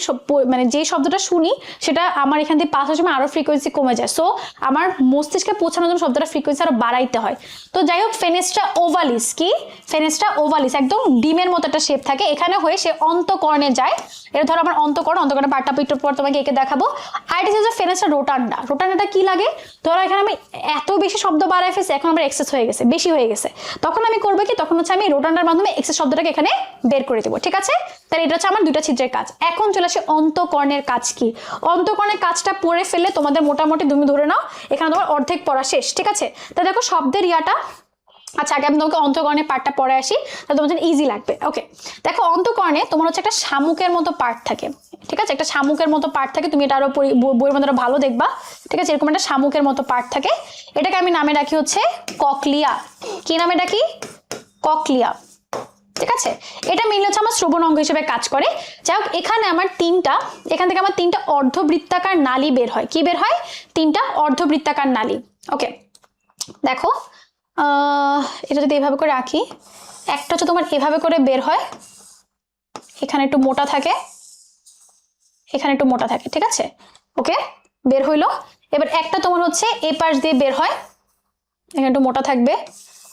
মানে যে শব্দটা শুনি সেটা আমার এখান থেকে পাস হওয়ার সময় আরো ফ্রিকোয়েন্সি কমে যায়, সো আমার মস্তিষ্কে পৌঁছানোর জন্য শব্দটা ফ্রিকোয়েন্সি আরো বাড়াইতে হয়। তো যাই হোক ফেনেস্ট্রা ওভালিস কি, ফেনেস্ট্রা ওভালিস একদম ডিমের মতো একটা শেপ থাকে, এখানে হয়ে সে অন্তকর্ণে যায়। এটা ধরো আমার অন্তকর্ণের পার্টটা একটু পর তোমাকে এঁকে দেখাবো। আর এটা হচ্ছে ফেনেস্ট্রা রোটান্ডা। রোটান্ডাটা কি লাগে, ধরো এখানে আমি এত বেশি শব্দ বাড়াই ফেলছি, এখন আমার এক্সেস হয়ে গেছে, বেশি হয়ে গেছে, তখন আমি করবো কি, তখন হচ্ছে আমি রোটান্ডার মাধ্যমে এক্সেস শব্দটাকে এখানে বের করে দেবো। ঠিক আছে, তাহলে এটা হচ্ছে আমার দুইটা ছিদ্রের কাজ। এখন চলে আসে অন্তকর্ণের কাজ কি। অন্তকর্ণের কাজটা পড়ে ফেললে তোমাদের মোটামুটি তুমি ধরে নাও এখানে তোমার অর্ধেক পড়া শেষ। ঠিক আছে, তা দেখো শব্দের ইয়াটা, আচ্ছা আগে আমি তোমাকে অন্তকর্ণের পার্টটা পড়ে আসি, তাহলে তোমার জন্য ইজি লাগবে। ওকে, দেখো অন্তকর্ণে তোমার হচ্ছে একটা শামুকের মতো পার্ট থাকে। ঠিক আছে, একটা শামুকের মতো পার্ট থাকে, তুমি এটা আরো বইয়ের মধ্যে ভালো দেখবা। ঠিক আছে, এরকম একটা শামুকের মতো পার্ট থাকে, এটাকে আমি নামে রাখি হচ্ছে ককলিয়া। কি নামে ডাকি, ককলিয়া। ঠিক আছে, এটা মিলে হচ্ছে আমার শ্রবণ অঙ্গ হিসেবে কাজ করে। যাই হোক এখানে আমার এখান থেকে আমার তিনটা অর্ধবৃত্তাকার নালী বের হয়। কি বের হয়, তিনটা অর্ধবৃত্তাকার নালী। ওকে, দেখো এটা যদি এভাবে করে রাখি, একটা হচ্ছে তোমার এভাবে করে বের হয়, এখানে একটু মোটা থাকে, এখানে একটু মোটা থাকে। ঠিক আছে, ওকে বের হইলো। এবার একটা তোমার হচ্ছে এই পাশ দিয়ে বের হয়, এখানে একটু মোটা থাকবে,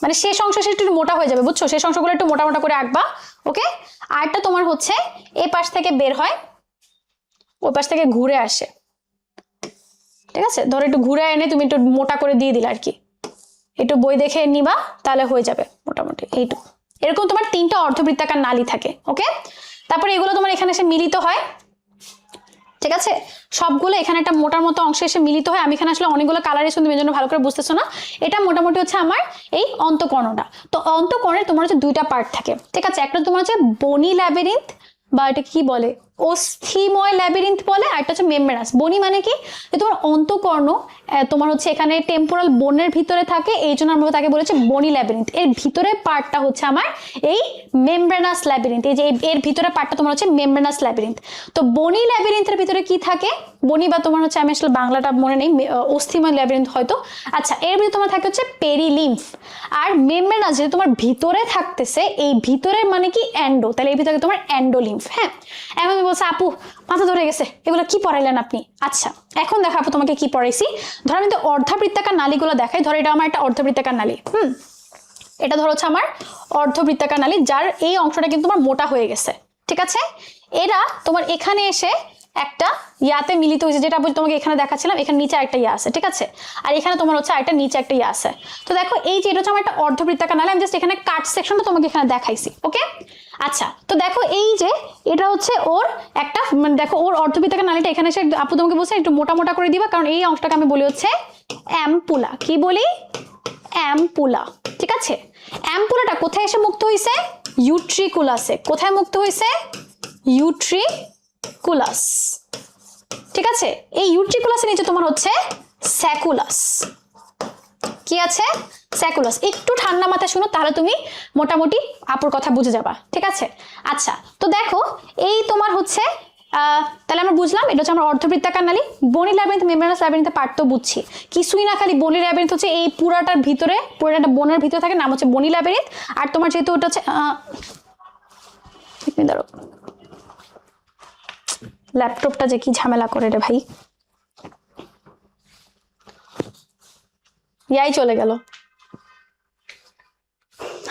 মানে শেষ অংশ সে একটু মোটা হয়ে যাবে, বুঝছো, শেষ অংশগুলো একটু মোটা মোটা করে আঁকবা। ওকে, আরটা তোমার হচ্ছে এই পাশ থেকে বের হয়, ওই পাশ থেকে ঘুরে আসে। ঠিক আছে, ধরো একটু ঘুরে এনে তুমি একটু মোটা করে দিয়ে দিলে আর কি, একটু বই দেখে নিবা তাহলে হয়ে যাবে মোটামুটি এইটুকু। এরকম তোমার তিনটা অর্ধবৃত্তাকার নালী থাকে। ওকে, তারপরে এগুলো তোমার এখানে এসে মিলিত হয়। ঠিক আছে, সবগুলো এখানে একটা মোটার মতো অংশে এসে মিলিত হয়। আমি এখানে আসলে অনেকগুলো কালার এসে তুমি জন্য ভালো করে বুঝতেছো না, এটা মোটামুটি হচ্ছে আমার এই অন্তকর্ণটা। তো অন্তকর্ণের তোমার হচ্ছে দুইটা পার্ট থাকে। ঠিক আছে, একটা তোমার হচ্ছে বনি ল্যাবিরিন্থ বা এটা কি বলে অস্থিময় ল্যাবিরিন্থ বলে, আর একটা হচ্ছে মেমব্রেনাস। বনি মানে কি, যে তোমার অন্তকর্ণ তোমার হচ্ছে এখানে টেম্পোরাল বোনের ভিতরে থাকে, এই জন্য আমরা তাকে বলেছি বনি ল্যাবিরিন্থ। এর ভিতরের পার্টটা হচ্ছে আমার এই মেমব্রেনাস ল্যাবিরিন্থ। এই যে এর ভিতরের পার্টটা তোমার হচ্ছে মেমব্রেনাস ল্যাবিরিন্থ। তো বনি ল্যাবিরিন্থের ভিতরে কি থাকে, বনি বা তোমার হচ্ছে আমি আসলে বাংলাটা মনে নেই, অস্থিময় ল্যাবিরিন্থ হয়তো। আচ্ছা, এর ভিতরে তোমার থাকে হচ্ছে পেরিলিম্ফ। আর মেমব্রেনাস যেটা তোমার ভিতরে থাকতেছে, এই ভিতরের মানে কি এন্ডো, তাহলে এই ভিতরে তোমার এন্ডোলিম্ফ। হ্যাঁ, এখন বলছে আপু মাথা ধরে গেছে, এগুলো কি পড়াইলেন আপনি? আচ্ছা, এখন দেখো আপু তোমাকে কি পড়াইছি। ধরো আমি তো অর্ধবৃত্তাকার নালীগুলো দেখাই। ধরো এটা আমার একটা অর্ধবৃত্তাকার নালী, এটা ধরো হচ্ছে আমার অর্ধবৃত্তাকার নালী, যার এই অংশটা কিন্তু তোমার মোটা হয়ে গেছে। ঠিক আছে, এরা তোমার এখানে এসে একটা ইয়াতে মিলিত হয়েছে, যেটা তোমাকে এখানে দেখাচ্ছিলাম, এখানে নিচে একটা ইয়া আছে। ঠিক আছে, আর এখানে তোমার হচ্ছে একটা নিচে একটা ইয়া আছে। তো দেখো এই যে এটা হচ্ছে আমার একটা অর্ধবৃত্তাকার নালী, আমি জাস্ট এখানে কাট সেকশনটা তোমাকে এখানে দেখাইছি। ওকে, আচ্ছা, তো দেখো এই যে এটা হচ্ছে ওর একটা, মানে দেখো ওর অর্ধবৃত্তাকার নালীটা এখানে এসে আপু তোমাকে বলছে একটু মোটা মোটা করে দিবা, কারণ এই অংশটাকে আমি বলি হচ্ছে অ্যাম্পুলা। কি বলি, অ্যাম্পুলা। ঠিক আছে, অ্যাম্পুলাটা কোথায় এসে মুক্ত হয়েছে, ইউট্রিকুলাসে। কোথায় মুক্ত হয়েছে, ইউট্রিকুলাস। ঠিক আছে, এই ইউট্রিকুলাসের নিচে তোমার হচ্ছে স্যাকুলাস। কি আছে, স্যাকুলাস। একটু ঠান্ডা মাথায় শুনো, তাহলে তুমি মোটামুটি আপুর কথা বুঝে যাবা। ঠিক আছে, আচ্ছা, তো দেখো এই তোমার হচ্ছে তাহলে আমরা বুঝলাম এটা হচ্ছে আমার অর্ধবৃত্তাকার নালী। বনি ল্যাবিরিন্থ, মেমব্রেনাস ল্যাবিরিন্থের পার্ট তো বুঝছি, কিছুই না, খালি বনি ল্যাবিরিন্থ হচ্ছে এই পুরাটার ভিতরে, পুরাটা বোনের ভিতরে থাকে, নাম হচ্ছে বনি ল্যাবিরিন্থ। আর তোমার যেহেতু ওটা হচ্ছে ধরো ল্যাপটপটা যে কি ঝামেলা করে রে ভাই, ইয়াই চলে গেল,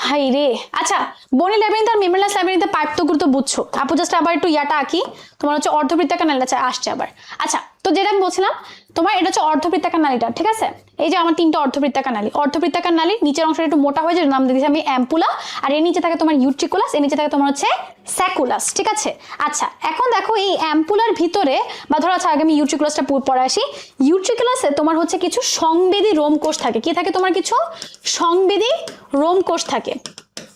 হাই রে। আচ্ছা, বনি ল্যাবিরিন্থ আর মেমব্রেনাস ল্যাবিরিন্থের পার্থক্য তো বুঝছো আপু, জাস্ট আবার একটু ইয়াটা আঁকি। তোমার হচ্ছে অর্ধবৃত্তাকার নালী আসছে আবার। আচ্ছা, তো তো যেটা আমি বলছিলাম তোমার এটা হচ্ছে অর্ধবৃত্তাকার নালীটা, ঠিক আছে? এই যে আমার 3টা অর্ধবৃত্তাকার নালী, অর্ধবৃত্তাকার নালী নিচের অংশটা একটু মোটা হয়ে যায়, নাম দিয়ে দিয়েছি আমি অ্যাম্পুলা, আর এর নিচে থাকে তোমার ইউট্রিকুলাস, এর নিচে থাকে তোমার হচ্ছে স্যাকুলাস, ঠিক আছে? আচ্ছা এখন দেখো এই অ্যাম্পুলার ভিতরে, বা ধরো আচ্ছা আগে আমি ইউট্রিকুলাসটা পড়ে আসি। ইউট্রিকুলাসে তোমার হচ্ছে কিছু সংবেদী রোমকোষ থাকে। কি থাকে তোমার? কিছু সংবেদী রোমকোষ থাকে।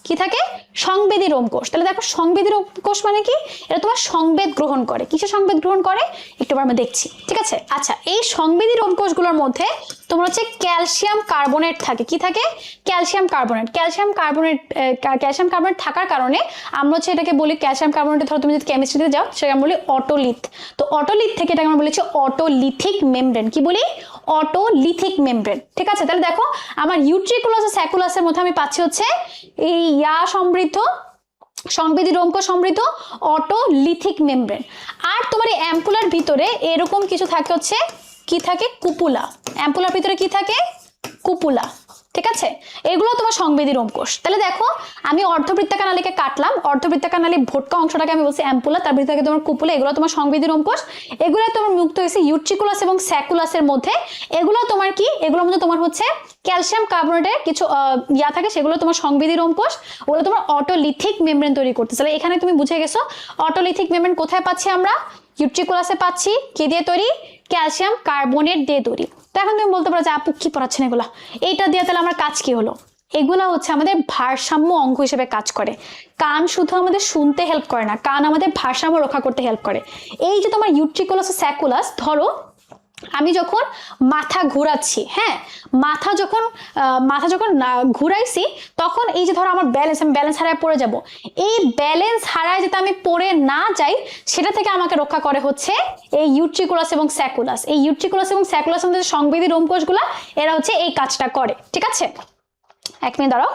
কি থাকে? সংবেদী রোমকোষ। তাহলে দেখো সংবেদী রোমকোষ মানে কি? এটা তোমার সংবেদ গ্রহণ করে। কিসে সংবেদ গ্রহণ করে একটু আমরা দেখছি, ঠিক আছে? আচ্ছা এই সংবেদী রোমকোষগুলোর মধ্যে তোমার হচ্ছে ক্যালসিয়াম কার্বনেট থাকে। কি থাকে? Calcium carbonate. ক্যালসিয়াম কার্বনেট থাকার কারণে আমরা হচ্ছে এটাকে বলি ক্যালসিয়াম কার্বনেট। ধরো তুমি যদি কেমিস্ট্রিতে যাও সেটা আমরা বলি অটোলিথ। তো অটোলিথ থেকে এটাকে আমরা বলেছি অটোলিথিক মেমব্রেন। কি বলি? অটোলিথিক মেমব্রেন, ঠিক আছে? তাহলে দেখো আমার ইউট্রিকুলাস ও স্যাকুলাসের মধ্যে আমি পাচ্ছি হচ্ছে এই সমৃদ্ধ সংবেদী রোমকোষ সমৃদ্ধ অটোলিথিক মেমব্রেন। আর তোমার এই অ্যাম্পুলার ভিতরে এরকম কিছু থাকে হচ্ছে, কি থাকে? কুপুলা। অ্যাম্পুলার ভিতরে কি থাকে? কুপুলা, ঠিক আছে? এগুলো তোমার সংবেদী রোমকোষ। তাহলে দেখো আমি অর্ধবৃত্তাকার নালীকে কাটলাম, অর্ধবৃত্তাকার নালী ভোটকা অংশটাকে আমি বলছি অ্যাম্পুলা, তার ভিতরে থাকে তোমার কুপুলা, এগুলো তোমার সংবেদী রোমকোষ। এগুলো তোমার মুক্ত হয়েছে ইউট্রিকুলাস এবং স্যাকুলাসের মধ্যে। এগুলো তোমার কি? এগুলোর মধ্যে তোমার হচ্ছে ক্যালসিয়াম কার্বনেটের কিছু থাকে, সেগুলো তোমার সংবেদী রোমকোষ। ওগুলো তোমার অটোলিথিক মেমব্রেন তৈরি করতেছে। তাহলে এখানে তুমি বুঝে গেছো অটোলিথিক মেমব্রেন কোথায় পাচ্ছি আমরা? ইউট্রিকুলাসে পাচ্ছি। কি দিয়ে তৈরি? ক্যালসিয়াম কার্বনেট দিয়ে তৈরি। তো এখন তুমি বলতে পারো যে আপু কি পড়াচ্ছেন এগুলা, এইটা দিয়ে তাহলে আমার কাজ কি হলো? এগুলা হচ্ছে আমাদের ভারসাম্য অঙ্গ হিসেবে কাজ করে। কান শুধু আমাদের শুনতে হেল্প করে না, কান আমাদের ভারসাম্য রক্ষা করতে হেল্প করে। এই যে তোমার ইউট্রিকুলাস ও স্যাকুলাস, ধরো আমি যখন মাথা ঘুরাচ্ছি, হ্যাঁ মাথা যখন ঘুরাইছি, তখন এই যে ধরো আমার আমি ব্যালেন্স হারায় পড়ে যাব, এই ব্যালেন্স হারায় যাতে আমি পড়ে না যাই সেটা থেকে আমাকে রক্ষা করে হচ্ছে এই ইউট্রিকুলাস এবং স্যাকুলাস। এই ইউট্রিকুলাস এবং স্যাকুলাস আমাদের সংবেদী রোমকোষগুলা, এরা হচ্ছে এই কাজটা করে, ঠিক আছে? এক মিনিট দাঁড়াও।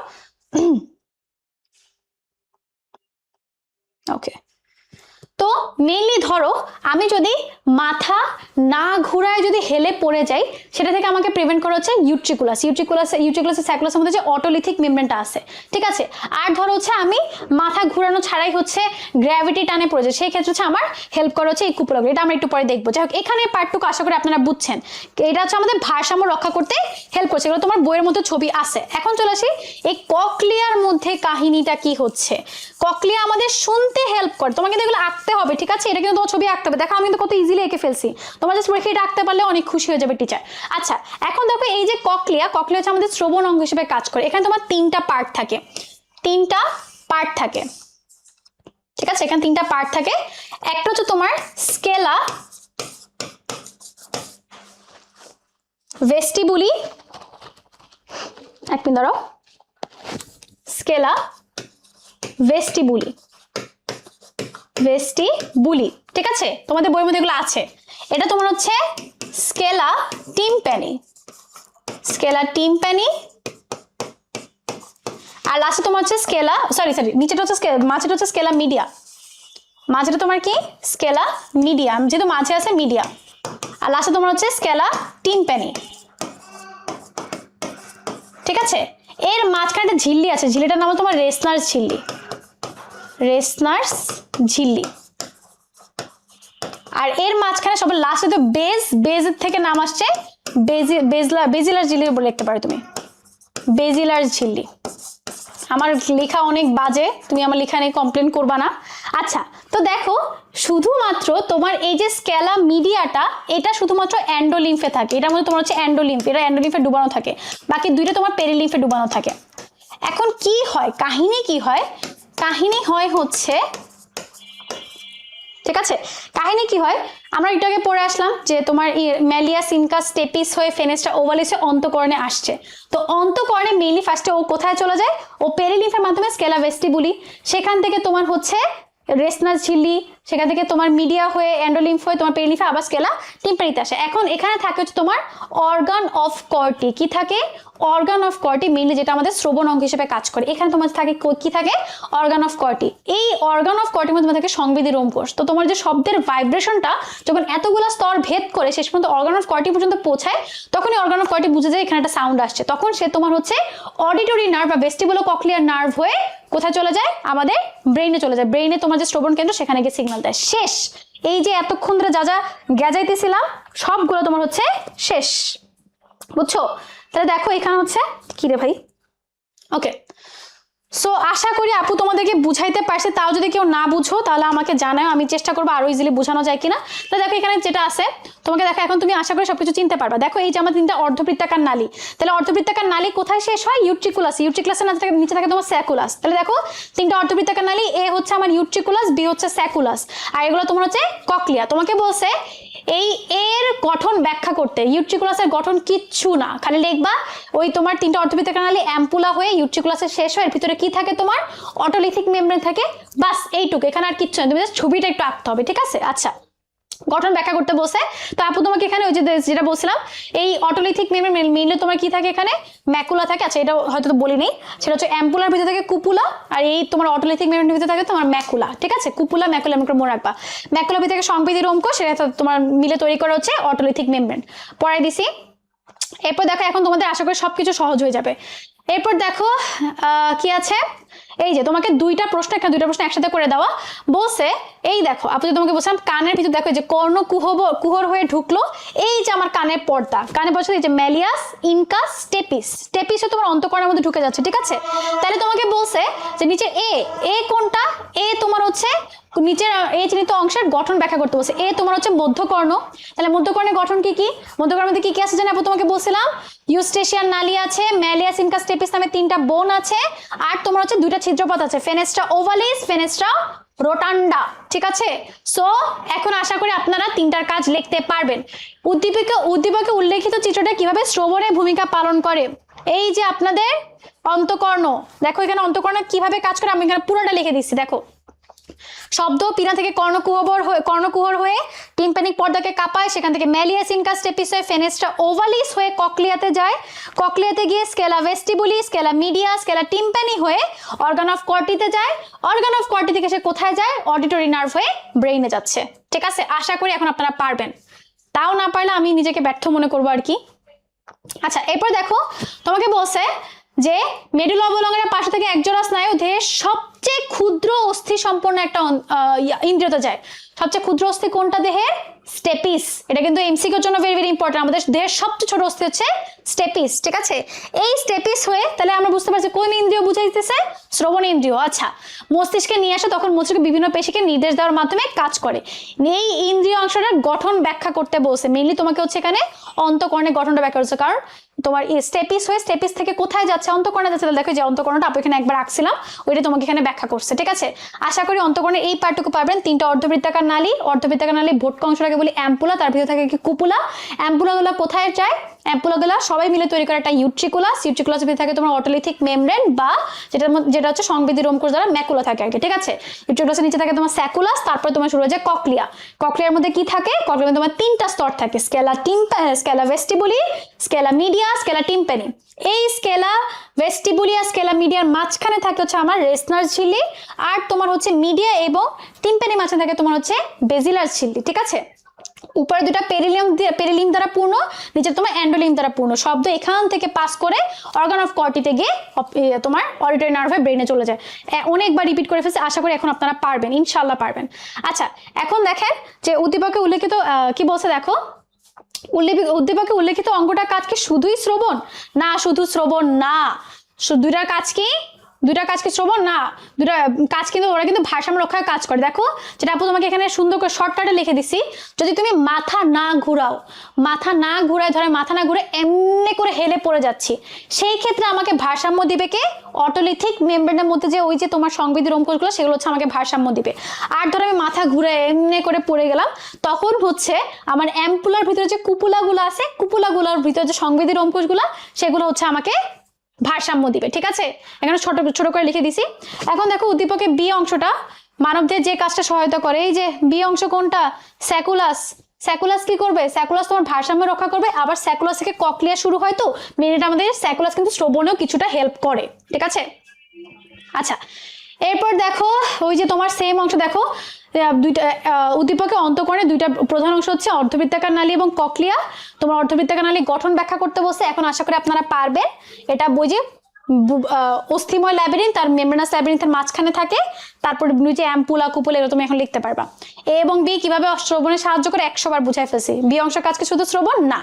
ওকে, তো মেইনলি ধরো আমি যদি মাথা না ঘুরায় যদি হেলে পড়ে যাই, সেটা থেকে আমাকে প্রিভেন্ট করা হচ্ছে ইউট্রিকুলাস স্যাকুলাসের মধ্যে যে অটোলিথিক মেমব্রেনটা আছে, ঠিক আছে? আর ধরো হচ্ছে আমি মাথা ঘুরানো ছাড়াই হচ্ছে গ্র্যাভিটি টানে পড়ে যায়, সেই ক্ষেত্রে হচ্ছে আমার হেল্প করা হচ্ছে এই কুপুলাগুলো। এটা আমরা একটু পরে দেখবো। যাই হোক, এখানে পার্টটুকু আশা করি আপনারা বুঝছেন। এটা হচ্ছে আমাদের ভারসাম্য রক্ষা করতে হেল্প করছে। এগুলো তোমার বইয়ের মধ্যে ছবি আছে। এখন চলে আসি এই ককলিয়ার মধ্যে কাহিনীটা কি হচ্ছে। ককলিয়া আমাদের শুনতে হেল্প করে। তোমাকে কিন্তু এগুলো আঁকতে হবে, ঠিক আছে? এটা কিন্তু তোমার ছবি আঁকতে হবে। দেখো আমি কিন্তু কত ইজিলি এঁকে ফেলছি। তোমার জাস্ট পরীক্ষা এটা আঁকতে পারলে অনেক খুশি হয়ে যাবে টিচার। আচ্ছা এখন দেখো এই যে ককলিয়া হচ্ছে আমাদের শ্রবণ অঙ্গ হিসেবে কাজ করে। এখানে তোমার 3টা পার্ট থাকে, ঠিক আছে? এখানে 3টা পার্ট থাকে। একটা হচ্ছে তোমার স্কেলা, ভেস্টিবুলি, এক মিনিট দাঁড়াও, স্কেলা, ভেস্টিবুলি, ঠিক আছে? তোমাদের বইয়ের মধ্যে এগুলো আছে। এটা তোমার হচ্ছে স্কেলা টিম্প্যানি, আর লাস্টে তোমার হচ্ছে স্কেলা নিচেটা হচ্ছে মাঝেটা হচ্ছে স্কেলা মিডিয়া। মাঝেটা তোমার কি? স্কেলা মিডিয়া, যেহেতু মাঝে আছে মিডিয়া। আর লাস্টে তোমার হচ্ছে স্কেলা টিম্প্যানি, ঠিক আছে? এর মাঝখানে একটা ঝিল্লি আছে, ঝিল্লিটার নাম তোমার রেসনার্স ঝিল্লি। আর এর মাঝখানে সবার লাস্টে তো বেজের থেকে নাম আসছে বেজিলার ঝিল্লি বলে লিখতে পারো তুমি, বেজিলার ঝিল্লি। আমার লেখা অনেক বাজে, তুমি আমার লেখা নিয়ে কমপ্লেন করবা না। আচ্ছা তো দেখো শুধুমাত্র তোমার এই যে স্কেলা মিডিয়াটা, এটা শুধুমাত্র অ্যান্ডোলিম্ফে থাকে। এটার মধ্যে তোমার হচ্ছে এটা অ্যান্ডোলিম্ফে ডুবানো থাকে, বাকি দুইটা তোমার পেরিলিম্ফে ডুবানো থাকে। এখন কি হয়, কাহিনী কি হয়? কাহিনী হয় হচ্ছে, ঠিক আছে? কাহিনী কি হয় আমরা একটু আগে পড়ে আসলাম যে তোমার ম্যালিয়াস ইনকাস স্টেপিস হয়ে ফেনেস্টা ওভালিসে অন্তঃকরণে আসছে। তো অন্তঃকরণে মেইনলি ফার্স্টে ও কোথায় চলে যায়? ও পেরিলিম্ফের মাধ্যমে স্কেলা ভেস্টিবুলি, সেখান থেকে তোমার হচ্ছে রেসনাস ঝিল্লি, সেখান থেকে তোমার মিডিয়া হয়ে অ্যান্ডোলিম্ফ হয়ে তোমার পেরিলিম্ফে আবার স্কেলা টিম্প্যানিতে আসে। এখন এখানে থাকে হচ্ছে তোমার অর্গান অফ কর্টি। কি থাকে? অর্গান অফ কর্টি, মেইনলি যেটা আমাদের শ্রবণ অঙ্গ হিসেবে কাজ করে। এখানে তোমার থাকে কি থাকে, অর্গান অফ কর্টি। এই অর্গান অফ কর্টির মধ্যে থাকে সংবেদী রোম কোষ। তো তোমার যে শব্দের ভাইব্রেশনটা যখন এতগুলো স্তর ভেদ করে শেষ পর্যন্ত অর্গান অফ কর্টি পর্যন্ত পৌঁছায়, তখনই অর্গান অফ কর্টি বুঝে যায় এখানে একটা সাউন্ড আসছে। তখন সে তোমার হচ্ছে অডিটরি নার্ভ বা ভেস্টিবুলো কক্লিয়ার নার্ভ হয়ে কোথায় চলে যায়, আমাদের ব্রেইনে চলে যায়। ব্রেইনে তোমার যে শ্রবণ কেন্দ্র সেখানে গিয়ে সিগন্যাল দেয়। শেষ। এই যে এতক্ষণ ধরে যা যা গেজাইতেছিলাম সবগুলো তোমার হচ্ছে শেষ, বুঝছো? তাহলে দেখো এখানে হচ্ছে কি রে ভাই, ওকে। সো আশা করি আপু তোমাদেরকে বুঝাইতে পারছে। তাও যদি কেউ না বুঝো তাহলে আমাকে জানাও, আমি চেষ্টা করবো আরো ইজিলি বোঝানো যায় কিনা। তো দেখো এখানে যেটা আছে তোমাকে দেখো, এখন তুমি আশা করি সবকিছু চিনতে পারবা। দেখো এই যে আমার তিনটা অর্ধবৃত্তাকার নালী, তাহলে অর্ধবৃত্তাকার নালী কোথায় শেষ হয়, ইউট্রিকুলাস। ইউট্রিকুলাসের নিচে থাকে তোমার স্যাকুলাস। তাহলে দেখো তিনটা অর্ধবৃত্তাকার নালী, এ হচ্ছে আমার ইউট্রিকুলাস, বি হচ্ছে স্যাকুলাস, আর এগুলো তোমার হচ্ছে ককলিয়া। তোমাকে বলছে এই এর গঠন ব্যাখ্যা করতে, ইউট্রিকুলাসের গঠন কিচ্ছু না, খালি লিখবা ওই তোমার তিনটা অর্ধবৃত্তাকার নালী অ্যাম্পুলা হয়ে ইউট্রিকুলাসের শেষ হয়, এর ভিতরে কি থাকে তোমার অটোলিথিক মেমব্রেন থাকে, বাস এইটুকু। এখানে আর কিচ্ছু না, তুমি ছবিটা একটু আঁকতে হবে, ঠিক আছে? আচ্ছা, গঠন ব্যাখ্যা করতে বসে তো আপু তোমাকে এখানে ওই যে যেটা বলছিলাম, এই অটোলিথিক মেমব্রেন মেইনলি তোমার কি থাকে, এখানে ম্যাকুলা থাকে। আচ্ছা, এটা হয়তো তো বলি নেই, সেটা হচ্ছে অ্যাম্পুলার ভিতরে থাকে কুপুলা, আর এই তোমার অটোলিথিক মেমব্রেনের ভিতরে থাকে তোমার ম্যাকুলা, ঠিক আছে? কুপুলা ম্যাকুলা এমন করে মনে রাখবা। ম্যাকুলার ভিতরে থাকে সংবেদী রোম কোষ, সেটা তোমার মিলে তৈরি করা হচ্ছে অটোলিথিক মেমব্রেন। পরে দিছি। এরপর দেখো এখন তোমাদের আশা করি সবকিছু সহজ হয়ে যাবে। এরপর দেখো কি আছে, এই যে তোমাকে দুইটা প্রশ্ন একসাথে করে দেওয়া বলছে। এই দেখো আপনি তোমাকে বলছিলাম কানের ভিতর দেখো যে কর্ণ কুহর হয়ে ঢুকলো, এই যে আমার কানের পর্দা, কানে বলছে এই যে ম্যালিয়াস ইনকাস স্টেপিস, স্টেপিস তোমার অন্তঃকরণের মধ্যে ঢুকে যাচ্ছে, ঠিক আছে? তাহলে তোমাকে বলছে যে নিচে এ কোনটা, এ তোমার হচ্ছে নিচের এই চিহ্নিত অংশের গঠন ব্যাখ্যা করতে বলছে। এ তোমার হচ্ছে মধ্যকর্ণ। তাহলে মধ্যকর্ণের গঠন কি কি, মধ্যকর্ণের মধ্যে কি কি আছে জানো আপু তোমাকে বলছিলাম, ইউস্টেশিয়ান নালী আছে, ম্যালিয়াস ইনকাস স্টেপিস নামে তিনটা বোন আছে, আর তোমার হচ্ছে দুইটা ছিদ্রপথ আছে, ফেনেস্ট্রা ওভালিস, ফেনেস্ট্রা রোটান্ডা, ঠিক আছে? সো এখন আশা করি আপনারা তিনটার কাজ লিখতে পারবেন। উদ্দীপকে উল্লেখিত চিত্রটা কিভাবে শ্রবণের ভূমিকা পালন করে, এই যে আপনাদের অন্তঃকর্ণ, দেখো এখানে অন্তঃকর্ণ কিভাবে কাজ করে আমি এখানে পুরোটা লিখে দিচ্ছি। দেখো শব্দ পিনা থেকে কর্ণকুহর হয়ে টিম্প্যানিক পর্দাকে কাঁপায়, সেখান থেকে ম্যালিয়াস ইনকাস স্টেপিস হয়ে ফেনেস্ট্রা ওভালিস হয়ে ককলিয়াতে যায়, ককলিয়াতে গিয়ে scala vestibuli, scala media, scala tympani হয়ে অর্গান অফ কর্টিতে যায়, অর্গান অফ কর্টি থেকে সে কোথায় যায়, অডিটরি নার্ভ হয়ে ব্রেইনে যাচ্ছে, ঠিক আছে? আশা করি এখন আপনারা পারবেন, তাও না পারলে আমি নিজেকে ব্যর্থ মনে করবো আর কি। আচ্ছা, এরপর দেখো তোমাকে বলছে যে মেডুলা অবলঙ্গনের পাশে থেকে একজোড়া স্নায়ু দেহের সবচেয়ে ক্ষুদ্র অস্থি সম্পন্ন একটা ইন্দ্রিয়তে যায়। সবচেয়ে ক্ষুদ্র অস্থি কোনটা দেহের, স্টেপিস। এটা কিন্তু এমসিকিউর জন্য ভেরি ভেরি ইম্পর্টেন্ট। আমাদের দেহের সবচেয়ে ছোট অস্থি হচ্ছে স্টেপিস, ঠিক আছে? এই স্টেপিস হয়ে তাহলে আমরা বুঝতে পারছি কোন ইন্দ্রিয় বুঝাই দিতেছে, শ্রবণ ইন্দ্রিয়। আচ্ছা, মস্তিষ্কে নিয়ে আসে, তখন মস্তিষ্ক বিভিন্ন পেশিকে নির্দেশ দেওয়ার মাধ্যমে কাজ করে। এই ইন্দ্রিয় অংশটার গঠন ব্যাখ্যা করতে বলছে। মেইনলি তোমাকে হচ্ছে এখানে অন্তঃকর্ণের গঠনটা ব্যাখ্যা করছে, কারণ তোমার স্টেপিস হয়ে স্টেপিস থেকে কোথায় যাচ্ছে, অন্তঃকর্ণে যাচ্ছে। দেখো যে অন্তঃকর্ণটা আপনি এখানে একবার আঁকছিলাম, ওইটা তোমাকে এখানে ব্যাখ্যা করছে, ঠিক আছে? আশা করি অন্তঃকর্ণের এই পার্টটুকু পারবেন। তিনটা অর্ধবৃত্তাকার নালী, অর্ধবৃত্তাকার নালী ভোটকা অংশটাকে বলি অ্যাম্পুলা, তার ভিতরে থাকে কি কুপুলা। অ্যাম্পুলাগুলো কোথায় যায়, অ্যাম্পুলাগুলো সবাই মিলে তৈরি করে একটা ইউট্রিকুলাস, ইউট্রিকুলাসের ভিতরে থাকে তোমার অটোলিথিক মেমব্রেন বা যেটা হচ্ছে সংবেদী রোম কোষ দ্বারা ম্যাকুলা থাকে আর কি, ঠিক আছে? ইউট্রিকুলাসের নিচে থাকে তোমার স্যাকুলাস, তারপরে তোমার শুরু হয়ে যায় ককলিয়া। ককলিয়ার মধ্যে কি থাকে, ককলিয়ার মধ্যে তোমার তিনটা স্তর থাকে, scala vestibuli, scala media, scala tympani. এই স্কেলা ভেস্টিবুলিয়া, স্কেলা মিডিয়ার মাঝখানে থাকে হচ্ছে আমার রেসনার ঝিল্লি, আর তোমার হচ্ছে মিডিয়া এবং টিম্প্যানি মাঝখানে থাকে তোমার হচ্ছে বেজিলার ঝিল্লি, ঠিক আছে? উপরে দুটা পেরিলিম দ্বারা পূর্ণ, নিচে তোমার অ্যান্ডোলিম দ্বারা পূর্ণ। শব্দ এখান থেকে পাস করে অর্গান অফ কর্টিতে গিয়ে তোমার অডিটরি নার্ভ হয়ে ব্রেনে চলে যায়। অনেকবার রিপিট করে ফেলছে, আশা করি এখন আপনারা পারবেন, ইনশাল্লাহ পারবেন। আচ্ছা, এখন দেখেন যে উদ্দীপকে উল্লেখিত কি বলছে, দেখো উদ্দীপকে উল্লেখিত অঙ্গটার কাজ কি শুধুই শ্রবণ না, শুধু শ্রবণ না, দুইটার কাজ কি, দুইটা কাজ কি শ্রবণ না, দুইটা কাজ কিন্তু ওরা কিন্তু ভারসাম্য রক্ষার কাজ করে। দেখো যেটা আপু তোমাকে এখানে সুন্দর করে শর্টকাটে লিখে দিছি, যদি তুমি মাথা না ঘুরায় ধরে মাথা না ঘুরে এমনি করে হেলে পড়ে যাচ্ছি, সেই ক্ষেত্রে আমাকে ভারসাম্য দিবে কে, অটোলিথিক মেমব্রেনের মধ্যে যে ওই যে তোমার সংবেদী রোম কোষগুলো, সেগুলো হচ্ছে আমাকে ভারসাম্য দিবে। আর ধরো আমি মাথা ঘুরে এমনি করে পড়ে গেলাম, তখন হচ্ছে আমার অ্যাম্পুলার ভিতরে যে কুপুলাগুলো আছে, কুপুলাগুলোর ভিতরে যে সংবেদী রোম কোষগুলো, সেগুলো হচ্ছে আমাকে ভারসাম্য দিবে, ঠিক আছে? এখানে ছোট ছোট করে লিখে দিছি। এখন দেখো উদ্দীপকের বি অংশটা মানবদের যে কাজটা সহায়তা করে, এই যে বি অংশ কোনটা, স্যাকুলাস, স্যাকুলাস কি করবে? স্যাকুলাস তোমার ভারসাম্য রক্ষা করবে, আবার স্যাকুলাস থেকে ককলিয়া শুরু হয় তো মেন আমাদের স্যাকুলাস কিন্তু শ্রবণেও কিছুটা হেল্প করে, ঠিক আছে? আচ্ছা, এরপর দেখো ওই যে তোমার সেম অংশ দেখো, দুইটা উদ্দীপকের অন্তঃকরণে দুইটা প্রধান অংশ হচ্ছে অর্ধবৃত্তাকার নালী এবং ককলিয়া। তোমার অর্ধবৃত্তাকার নালী গঠন ব্যাখ্যা করতে বসে, এখন আশা করি আপনারা পারবেন। এটা বই যে অস্থিময় ল্যাবিরিন্থ আর মেমব্রেনাস ল্যাবিরিন্থের মাঝখানে থাকে, তারপরে যে অ্যাম্পুলা কুপুলা এগুলো তুমি এখন লিখতে পারবা। এ এবং বি কিভাবে শ্রবণে সাহায্য করে 100 বার বুঝাই ফেলছি। বি অংশের কাজকে শুধু শ্রবণ না।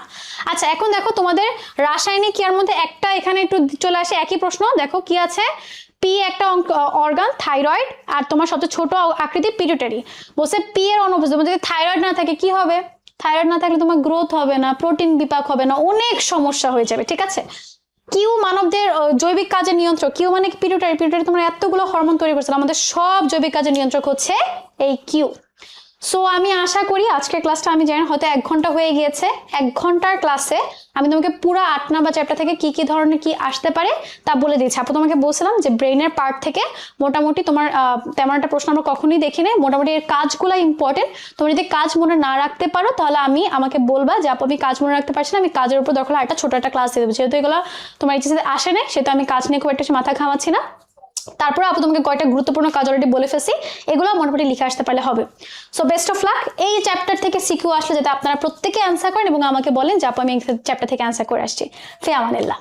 আচ্ছা, এখন দেখো তোমাদের রাসায়নিক ক্রিয়ার মধ্যে একটা এখানে একটু চলে আসে একই প্রশ্ন। দেখো কি আছে, পি একটা অর্গান থাইরয়েড, আর তোমার সবচেয়ে ছোট আকৃতি পিটুইটারি। বলছে পি এর অনুপস্থিত, যদি থাইরয়েড না থাকে কি হবে? থাইরয়েড না থাকলে তোমার গ্রোথ হবে না, প্রোটিন বিপাক হবে না, অনেক সমস্যা হয়ে যাবে, ঠিক আছে? কিউ মানবদের জৈবিক কাজের নিয়ন্ত্রক। কিউ মানে পিটুইটারি। পিটুইটারি তোমার এতগুলো হরমোন তৈরি করছে, আমাদের সব জৈবিক কাজের নিয়ন্ত্রক হচ্ছে এই কিউ। সো আমি আশা করি আজকের ক্লাসটা, আমি জানি হয়তো 1 ঘন্টা হয়ে গিয়েছে, 1 ঘন্টার ক্লাসে আমি তোমাকে পুরো 8 নাম্বার চ্যাপ্টার থেকে কি কি ধরনের কি আসতে পারে তা বলে দিয়েছি। আপু তোমাকে বলছিলাম যে ব্রেইনের পার্ট থেকে মোটামুটি তোমার তেমন একটা প্রশ্ন আমরা কখনোই দেখি নাই, মোটামুটি এর কাজগুলো ইম্পর্টেন্ট। তুমি যদি কাজ মনে না রাখতে পারো তাহলে আমাকে বলবা যে আপু আমি কাজ মনে রাখতে পারছি না, আমি কাজের উপর দরকার একটা ছোট একটা ক্লাস দিয়ে দেবো। যেহেতু এগুলো তোমার ইচ্ছাতে আসে নাই, সেহেতু আমি কাজ নিয়ে খুব একটা মাথা ঘামাচ্ছি না। তারপরে আপু তোমাকে কয়টা গুরুত্বপূর্ণ কাজ অলরেডি বলে ফেলছি, এগুলো মোটামুটি লিখে আসতে পারলে হবে। So best of luck. এই চ্যাপ্টার থেকে সিকিউ আসলে যাতে আপনারা প্রত্যেকে অ্যান্সার করেন এবং আমাকে বলেন যে আপু আমি এই চ্যাপ্টার থেকে অ্যান্সার করে আসছি। ফি আমানিল্লাহ।